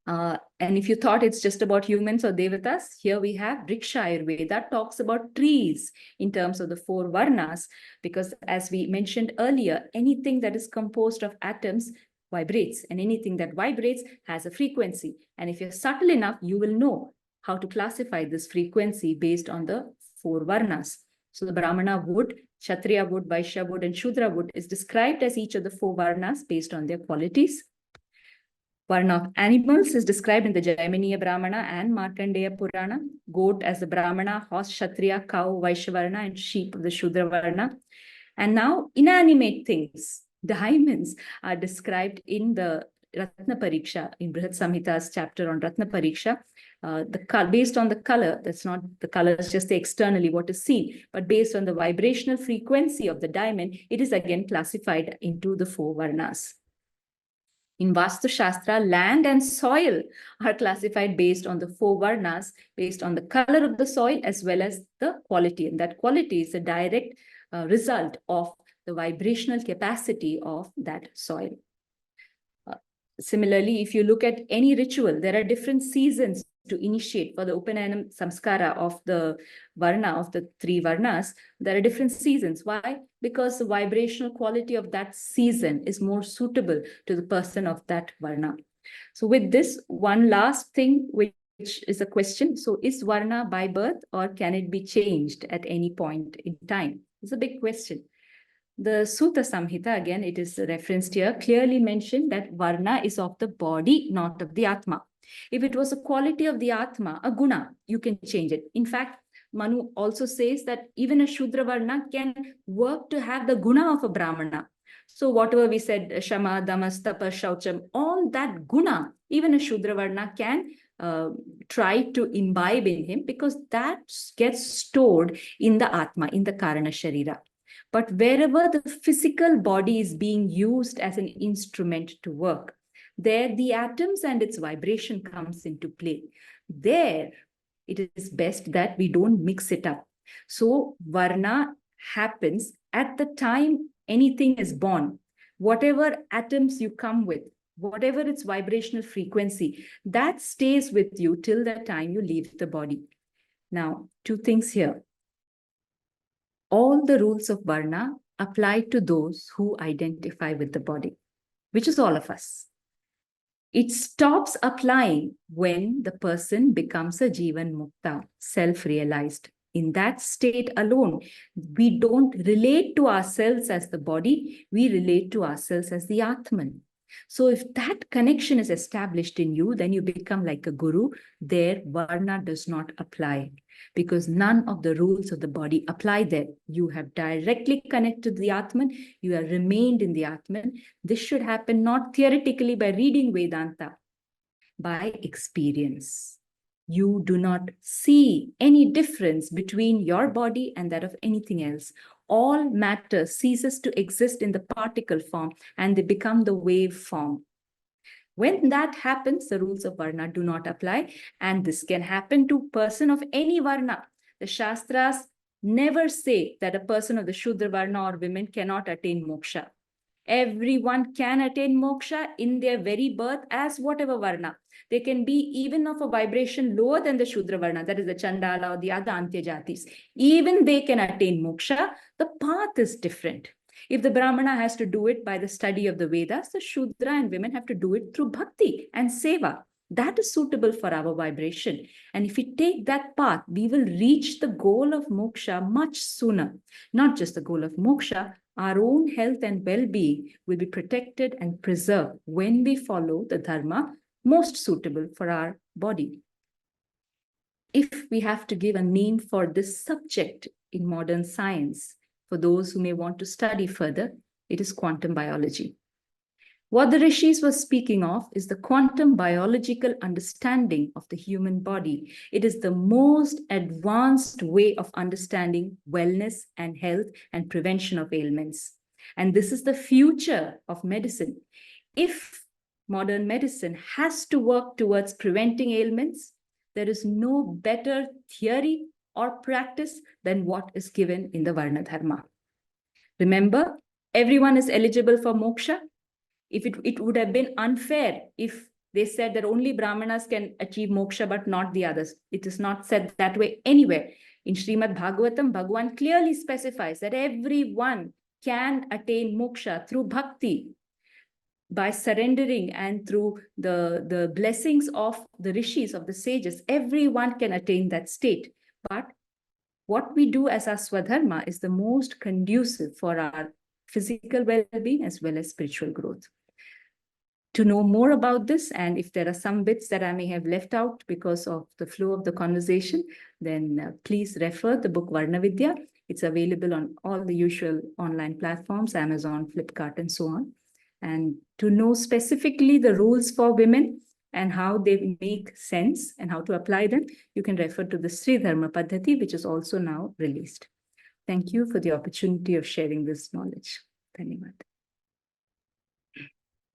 And if you thought it's just about humans or Devatas, here we have Vriksha Ayurveda talks about trees in terms of the 4 Varnas, because as we mentioned earlier, anything that is composed of atoms vibrates, and anything that vibrates has a frequency. And if you're subtle enough, you will know how to classify this frequency based on the 4 Varnas. So the Brahmana wood, Kshatriya wood, Vaishya wood, and Shudra wood is described as each of the 4 Varnas based on their qualities. Varna of animals is described in the Jaiminiya Brahmana and Markandeya Purana. Goat as the Brahmana, horse, Kshatriya, cow, Vaishya Varna, and sheep of the Shudra Varna. And now inanimate things, diamonds, are described in the Ratna Pariksha, in Brihat Samhita's chapter on Ratna Pariksha. Based on the color, that's not the color, it's just the externally what is seen, but based on the vibrational frequency of the diamond, it is again classified into the 4 Varnas. In Vastu Shastra, land and soil are classified based on the 4 Varnas, based on the color of the soil as well as the quality. And that quality is a direct result of the vibrational capacity of that soil. Similarly, if you look at any ritual, there are different seasons to initiate. For the Upanayana Samskara of the Varna, of the 3 Varnas, there are different seasons. Why? Because the vibrational quality of that season is more suitable to the person of that Varna. So with this, one last thing, which is a question. So is Varna by birth or can it be changed at any point in time? It's a big question. The Sutta Samhita, again, it is referenced here, clearly mentioned that Varna is of the body, not of the Atma. If it was a quality of the Atma, a guna, you can change it. In fact, Manu also says that even a Shudra Varna can work to have the guna of a Brahmana. So whatever we said, Shama, Damas, Tapa, Shaucham, all that guna, even a Shudra Varna can try to imbibe in him, because that gets stored in the Atma, in the Karana Sharira. But wherever the physical body is being used as an instrument to work, there the atoms and its vibration comes into play. There, it is best that we don't mix it up. So Varna happens at the time anything is born. Whatever atoms you come with, whatever its vibrational frequency, that stays with you till the time you leave the body. Now, 2 things here. All the rules of Varna apply to those who identify with the body, which is all of us. It stops applying when the person becomes a Jivan Mukta, self-realized. In that state alone, we don't relate to ourselves as the body, we relate to ourselves as the Atman. So if that connection is established in you, then you become like a guru. There, Varna does not apply, because none of the rules of the body apply there. You have directly connected to the Atman, you have remained in the Atman. This should happen not theoretically by reading Vedanta, by experience. You do not see any difference between your body and that of anything else. All matter ceases to exist in the particle form and they become the wave form. When that happens, the rules of Varna do not apply, and this can happen to a person of any Varna. The Shastras never say that a person of the Shudra Varna or women cannot attain moksha. Everyone can attain moksha in their very birth as whatever Varna. They can be even of a vibration lower than the Shudra Varna, that is the Chandala or the other Antya Jatis. Even they can attain moksha. The path is different. If the Brahmana has to do it by the study of the Vedas, the Shudra and women have to do it through bhakti and seva. That is suitable for our vibration. And if we take that path, we will reach the goal of moksha much sooner. Not just the goal of moksha, our own health and well-being will be protected and preserved when we follow the dharma most suitable for our body. If we have to give a name for this subject in modern science, for those who may want to study further, it is quantum biology. What the Rishis was speaking of is the quantum biological understanding of the human body. It is the most advanced way of understanding wellness and health and prevention of ailments. And this is the future of medicine. If modern medicine has to work towards preventing ailments, there is no better theory or practice than what is given in the Varna Dharma. Remember, everyone is eligible for moksha. If it would have been unfair if they said that only Brahmanas can achieve moksha, but not the others. It is not said that way anywhere. In Srimad Bhagavatam, Bhagavan clearly specifies that everyone can attain moksha through bhakti, by surrendering and through the blessings of the Rishis, of the sages. Everyone can attain that state. But what we do as our Swadharma is the most conducive for our physical well-being as well as spiritual growth. To know more about this, and if there are some bits that I may have left out because of the flow of the conversation, then please refer the book Varna Vidya. It's available on all the usual online platforms, Amazon, Flipkart, and so on. And to know specifically the rules for women and how they make sense and how to apply them, you can refer to the Sri Dharma Paddhati, which is also now released. Thank you for the opportunity of sharing this knowledge. Dhanyavad.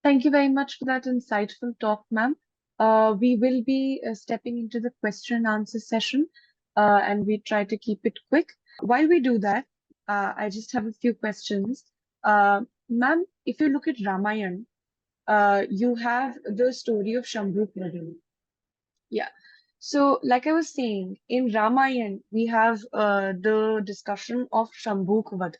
Thank you very much for that insightful talk, ma'am. We will be stepping into the question and answer session, and we try to keep it quick. While we do that, I just have a few questions. Ma'am, if you look at Rāmāyaṇa, you have the story of Śambūka. Yeah. So, like I was saying, in Rāmāyaṇa, we have the discussion of Śambūka.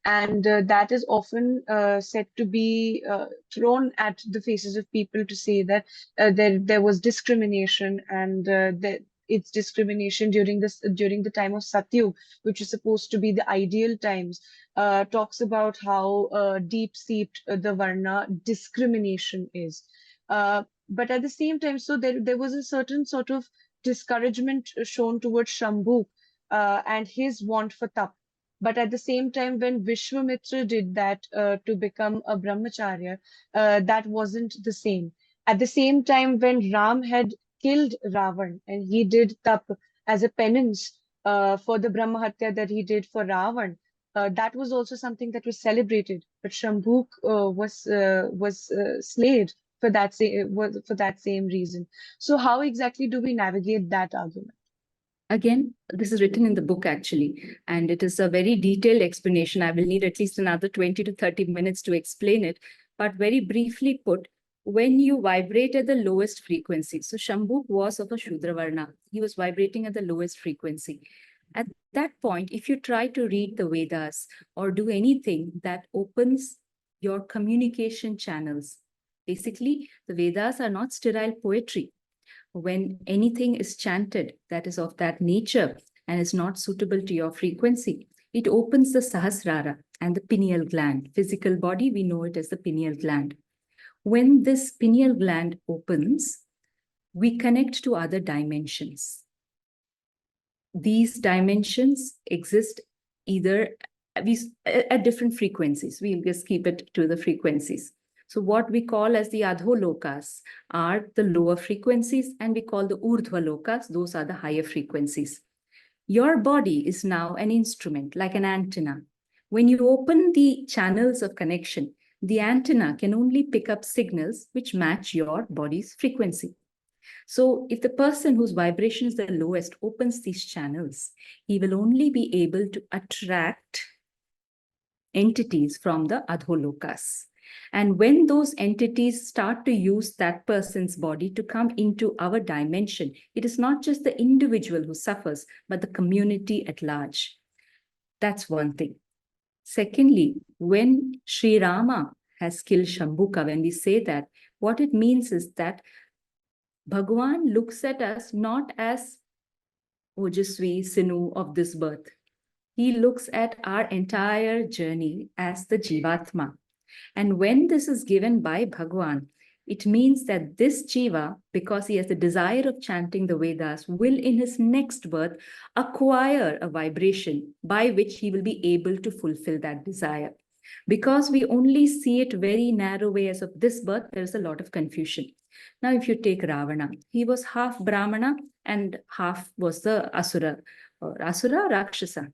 And that is often said to be thrown at the faces of people to say that there was discrimination, and that it's discrimination during the time of Satyug, which is supposed to be the ideal times. Talks about how deep-seated the Varna discrimination is. But at the same time, so there was a certain sort of discouragement shown towards Śambūka and his want for tap. But at the same time, when Viśvāmitra did that to become a brahmacharya, that wasn't the same. At the same time, when Ram had killed Ravan and he did tap as a penance for the Brahmahatya that he did for Ravan, that was also something that was celebrated. But Śambūka was slayed for that same reason. So how exactly do we navigate that argument? Again, this is written in the book actually, and it is a very detailed explanation. I will need at least another 20 to 30 minutes to explain it. But very briefly put, when you vibrate at the lowest frequency, so Śambūka was of a Shudra Varna. He was vibrating at the lowest frequency. At that point, if you try to read the Vedas or do anything that opens your communication channels, basically, the Vedas are not sterile poetry. When anything is chanted that is of that nature and is not suitable to your frequency, it opens the Sahasrara and the pineal gland. Physical body, we know it as the pineal gland. When this pineal gland opens, we connect to other dimensions. These dimensions exist either at different frequencies. We'll just keep it to the frequencies. So what we call as the adholokas are the lower frequencies, and we call the urdhvalokas, those are the higher frequencies. Your body is now an instrument, like an antenna. When you open the channels of connection, the antenna can only pick up signals which match your body's frequency. So if the person whose vibration is the lowest opens these channels, he will only be able to attract entities from the adholokas. And when those entities start to use that person's body to come into our dimension, it is not just the individual who suffers, but the community at large. That's one thing. Secondly, when Sri Rama has killed Śambūka, when we say that, what it means is that Bhagavan looks at us not as Ojasvi, Sinu of this birth. He looks at our entire journey as the Jivatma. And when this is given by Bhagavan, it means that this Jiva, because he has the desire of chanting the Vedas, will in his next birth acquire a vibration by which he will be able to fulfill that desire. Because we only see it very narrow way as of this birth, there is a lot of confusion. Now, if you take Ravana, he was half Brāhmaṇa and half was the Asura, or Asura, Rakshasa.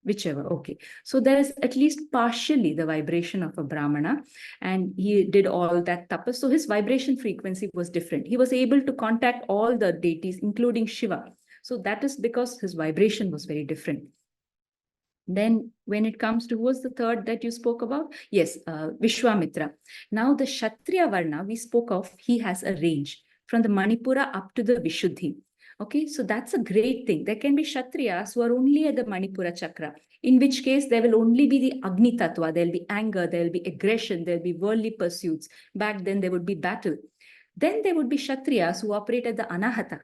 Whichever, okay. So there is at least partially the vibration of a Brahmana, and he did all that tapas. So his vibration frequency was different. He was able to contact all the deities, including Shiva. So that is because his vibration was very different. Then when it comes to, who was the third that you spoke about? Yes, Viśvāmitra. Now the Kshatriya Varna we spoke of, he has a range from the Manipura up to the Vishuddhi. Okay, so that's a great thing. There can be Kshatriyas who are only at the Manipura chakra, in which case there will only be the Agni Tattva, there will be anger, there will be aggression, there will be worldly pursuits. Back then there would be battle. Then there would be Kshatriyas who operate at the Anahata.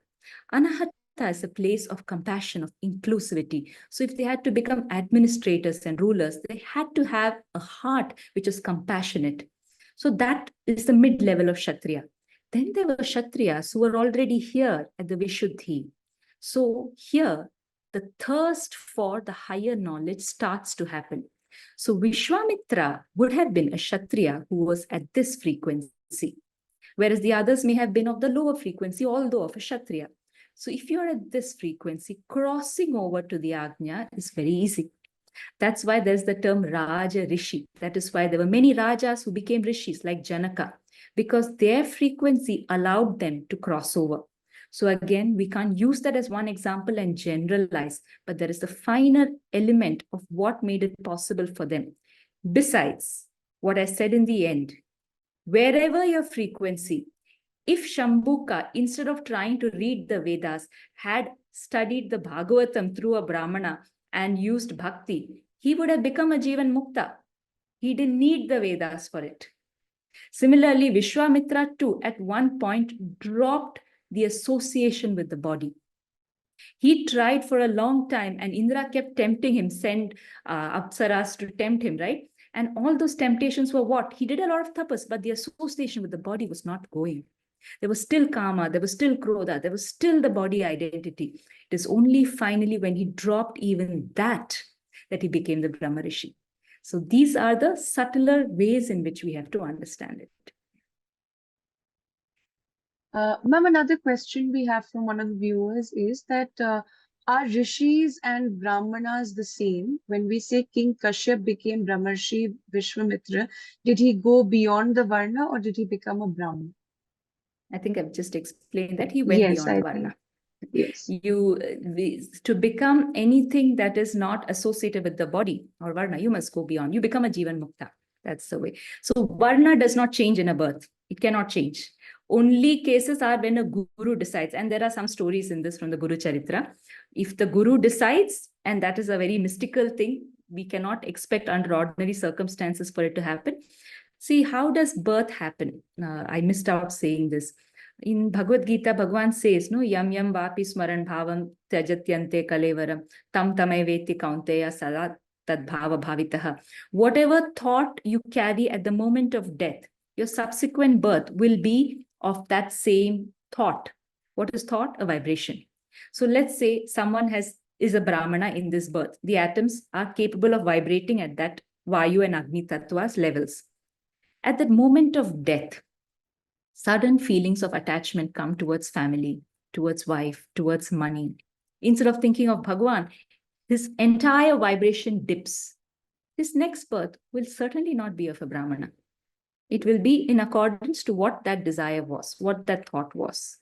Anahata is a place of compassion, of inclusivity. So if they had to become administrators and rulers, they had to have a heart which is compassionate. So that is the mid-level of Kshatriya. Then there were Kshatriyas who were already here at the Vishuddhi. So here, the thirst for the higher knowledge starts to happen. So Viśvāmitra would have been a Kshatriya who was at this frequency, whereas the others may have been of the lower frequency, although of a Kshatriya. So if you're at this frequency, crossing over to the Ajna is very easy. That's why there's the term Raja Rishi. That is why there were many Rajas who became Rishis, like Janaka, because their frequency allowed them to cross over. So again, we can't use that as one example and generalize, but there is the finer element of what made it possible for them. Besides, what I said in the end, wherever your frequency, if Śambūka, instead of trying to read the Vedas, had studied the Bhagavatam through a Brāhmana and used bhakti, he would have become a Jivan Mukta. He didn't need the Vedas for it. Similarly, Viśvāmitra too, at one point, dropped the association with the body. He tried for a long time, and Indra kept tempting him, send Apsaras to tempt him, right? And all those temptations were what? He did a lot of tapas, but the association with the body was not going. There was still karma, there was still krodha, there was still the body identity. It is only finally when he dropped even that he became the Brahma Rishi. So these are the subtler ways in which we have to understand it. Ma'am, another question we have from one of the viewers is that are Rishis and Brahmanas the same? When we say King Kashyap became Brahmarshi Viśvāmitra, did he go beyond the Varna or did he become a Brahman? I think I've just explained that he went beyond Varna. Yes. To become anything that is not associated with the body or Varna, you must go beyond. You become a Jivan Mukta. That's the way. So Varna does not change in a birth. It cannot change. Only cases are when a guru decides. And there are some stories in this from the Guru Charitra. If the guru decides, and that is a very mystical thing, we cannot expect under ordinary circumstances for it to happen. See, how does birth happen? I missed out saying this. In Bhagavad Gita, Bhagavan says, no, yam yam vapi smaran bhavam tyajatyante kalevaram tam tamai veti kaunteya sada tad bhava bhavitaha. Whatever thought you carry at the moment of death, your subsequent birth will be of that same thought. What is thought? A vibration. So let's say someone is a Brahmana in this birth. The atoms are capable of vibrating at that Vayu and Agni Tattvas levels. At that moment of death, sudden feelings of attachment come towards family, towards wife, towards money. Instead of thinking of Bhagavan, his entire vibration dips. His next birth will certainly not be of a Brahmana. It will be in accordance to what that desire was, what that thought was.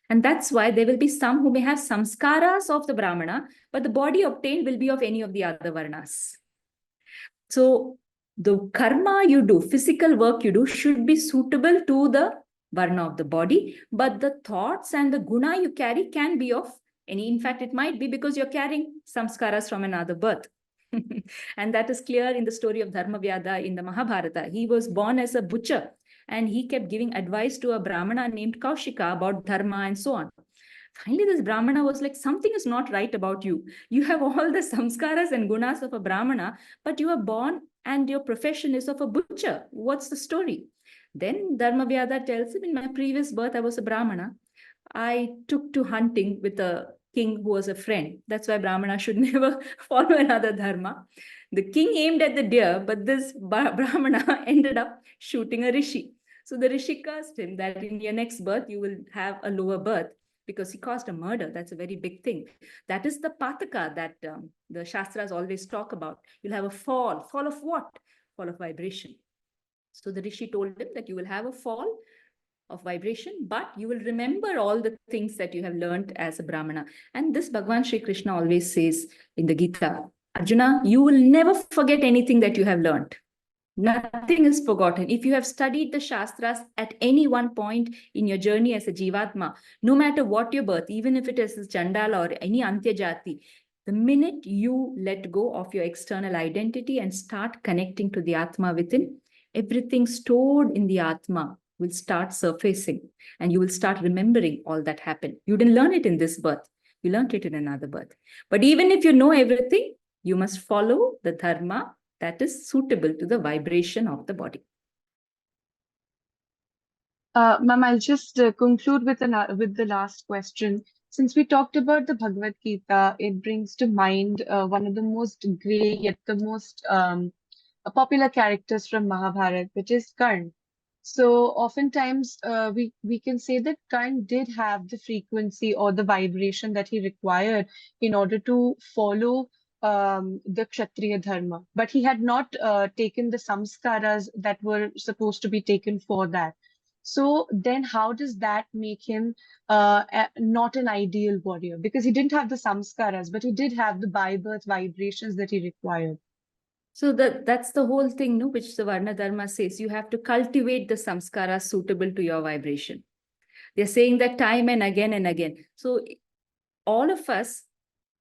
And that's why there will be some who may have samskaras of the Brahmana, but the body obtained will be of any of the other Varnas. So the karma you do, physical work you do, should be suitable to the Varna of the body, but the thoughts and the guna you carry can be of any. In fact, it might be because you're carrying samskaras from another birth. And that is clear in the story of Dharmavyada in the Mahābhārata. He was born as a butcher and he kept giving advice to a Brahmana named Kaushika about dharma and so on. Finally, this Brahmana was like, something is not right about you. You have all the samskaras and gunas of a Brahmana, but you are born and your profession is of a butcher. What's the story? Then Dharmavyada tells him, in my previous birth, I was a Brahmana. I took to hunting with a king who was a friend. That's why Brahmana should never follow another dharma. The king aimed at the deer, but this Brahmana ended up shooting a Rishi. So the Rishi cursed him that in your next birth, you will have a lower birth because he caused a murder. That's a very big thing. That is the pataka that the Shastras always talk about. You'll have a fall. Fall of what? Fall of vibration. So the Rishi told him that you will have a fall of vibration, but you will remember all the things that you have learned as a Brahmana. And this Bhagavan Shri Krishna always says in the Gita, Arjuna, you will never forget anything that you have learned. Nothing is forgotten. If you have studied the Shastras at any one point in your journey as a Jivatma, no matter what your birth, even if it is Chandala or any Antya Jati, the minute you let go of your external identity and start connecting to the Atma within, everything stored in the Atma will start surfacing and you will start remembering all that happened. You didn't learn it in this birth. You learned it in another birth. But even if you know everything, you must follow the dharma that is suitable to the vibration of the body. Ma'am, I'll just conclude with the last question. Since we talked about the Bhagavad Gita, it brings to mind one of the most grey yet the most popular characters from Mahabharata, which is Karn. So oftentimes we can say that Karn did have the frequency or the vibration that he required in order to follow the Kshatriya dharma, but he had not taken the samskaras that were supposed to be taken for that. So then how does that make him not an ideal warrior? Because he didn't have the samskaras, but he did have the by birth vibrations that he required. So that's the whole thing, no, which the Varna Dharma says. You have to cultivate the samskaras suitable to your vibration. They're saying that time and again and again. So all of us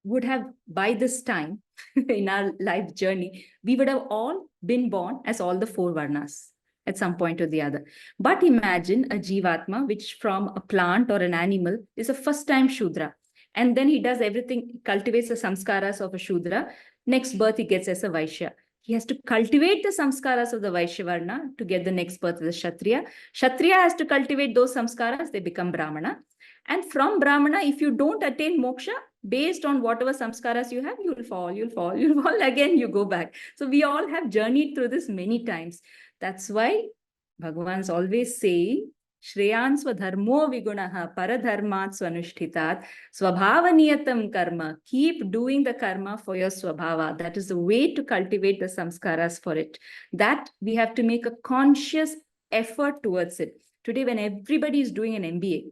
would have, by this time in our life journey, we would have all been born as all the four Varnas at some point or the other. But imagine a Jivatma, which from a plant or an animal is a first time Shudra. And then he does everything, cultivates the samskaras of a Shudra. Next birth, he gets as a Vaishya. He has to cultivate the samskaras of the Vaishya Varna to get the next birth as a Kshatriya. Kshatriya has to cultivate those samskaras, they become Brāhmaṇa. And from Brāhmaṇa, if you don't attain moksha, based on whatever samskaras you have, you'll fall, again you go back. So we all have journeyed through this many times. That's why Bhagavan's always saying, Shreyan swadharmo vigunaha paradharmat swanushthitat swabhavaniyatam karma. Keep doing the karma for your swabhava. That is the way to cultivate the samskaras for it. That we have to make a conscious effort towards it. Today, when everybody is doing an MBA,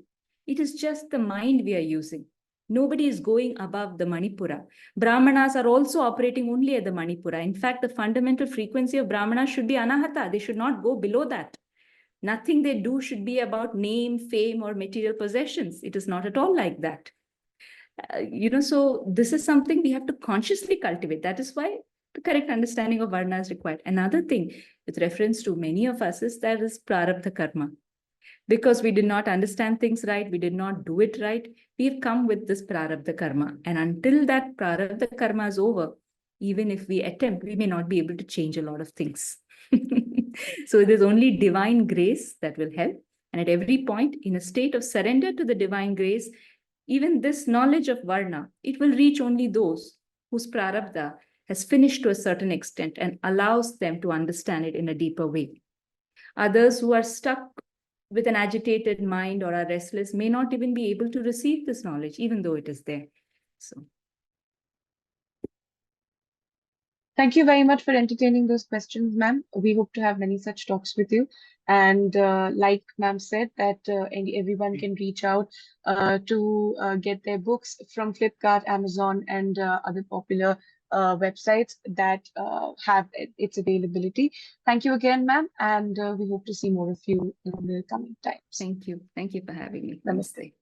it is just the mind we are using. Nobody is going above the Manipura. Brahmanas are also operating only at the Manipura. In fact, the fundamental frequency of Brahmanas should be anahata. They should not go below that. Nothing they do should be about name, fame, or material possessions. It is not at all like that. So this is something we have to consciously cultivate. That is why the correct understanding of Varna is required. Another thing with reference to many of us is that is prarabdha karma. Because we did not understand things right, we did not do it right, we've come with this prarabdha karma. And until that prarabdha karma is over, even if we attempt, we may not be able to change a lot of things. So it is only divine grace that will help. And at every point, in a state of surrender to the divine grace, even this knowledge of Varna, it will reach only those whose prarabdha has finished to a certain extent and allows them to understand it in a deeper way. Others who are stuck with an agitated mind or are restless may not even be able to receive this knowledge, even though it is there. So, Thank you very much for entertaining those questions, ma'am. We hope to have many such talks with you. And like ma'am said, that everyone can reach out to get their books from Flipkart, Amazon, and other popular websites that have its availability. Thank you again, ma'am, and we hope to see more of you in the coming times. thank you. Thank you for having me. Namaste.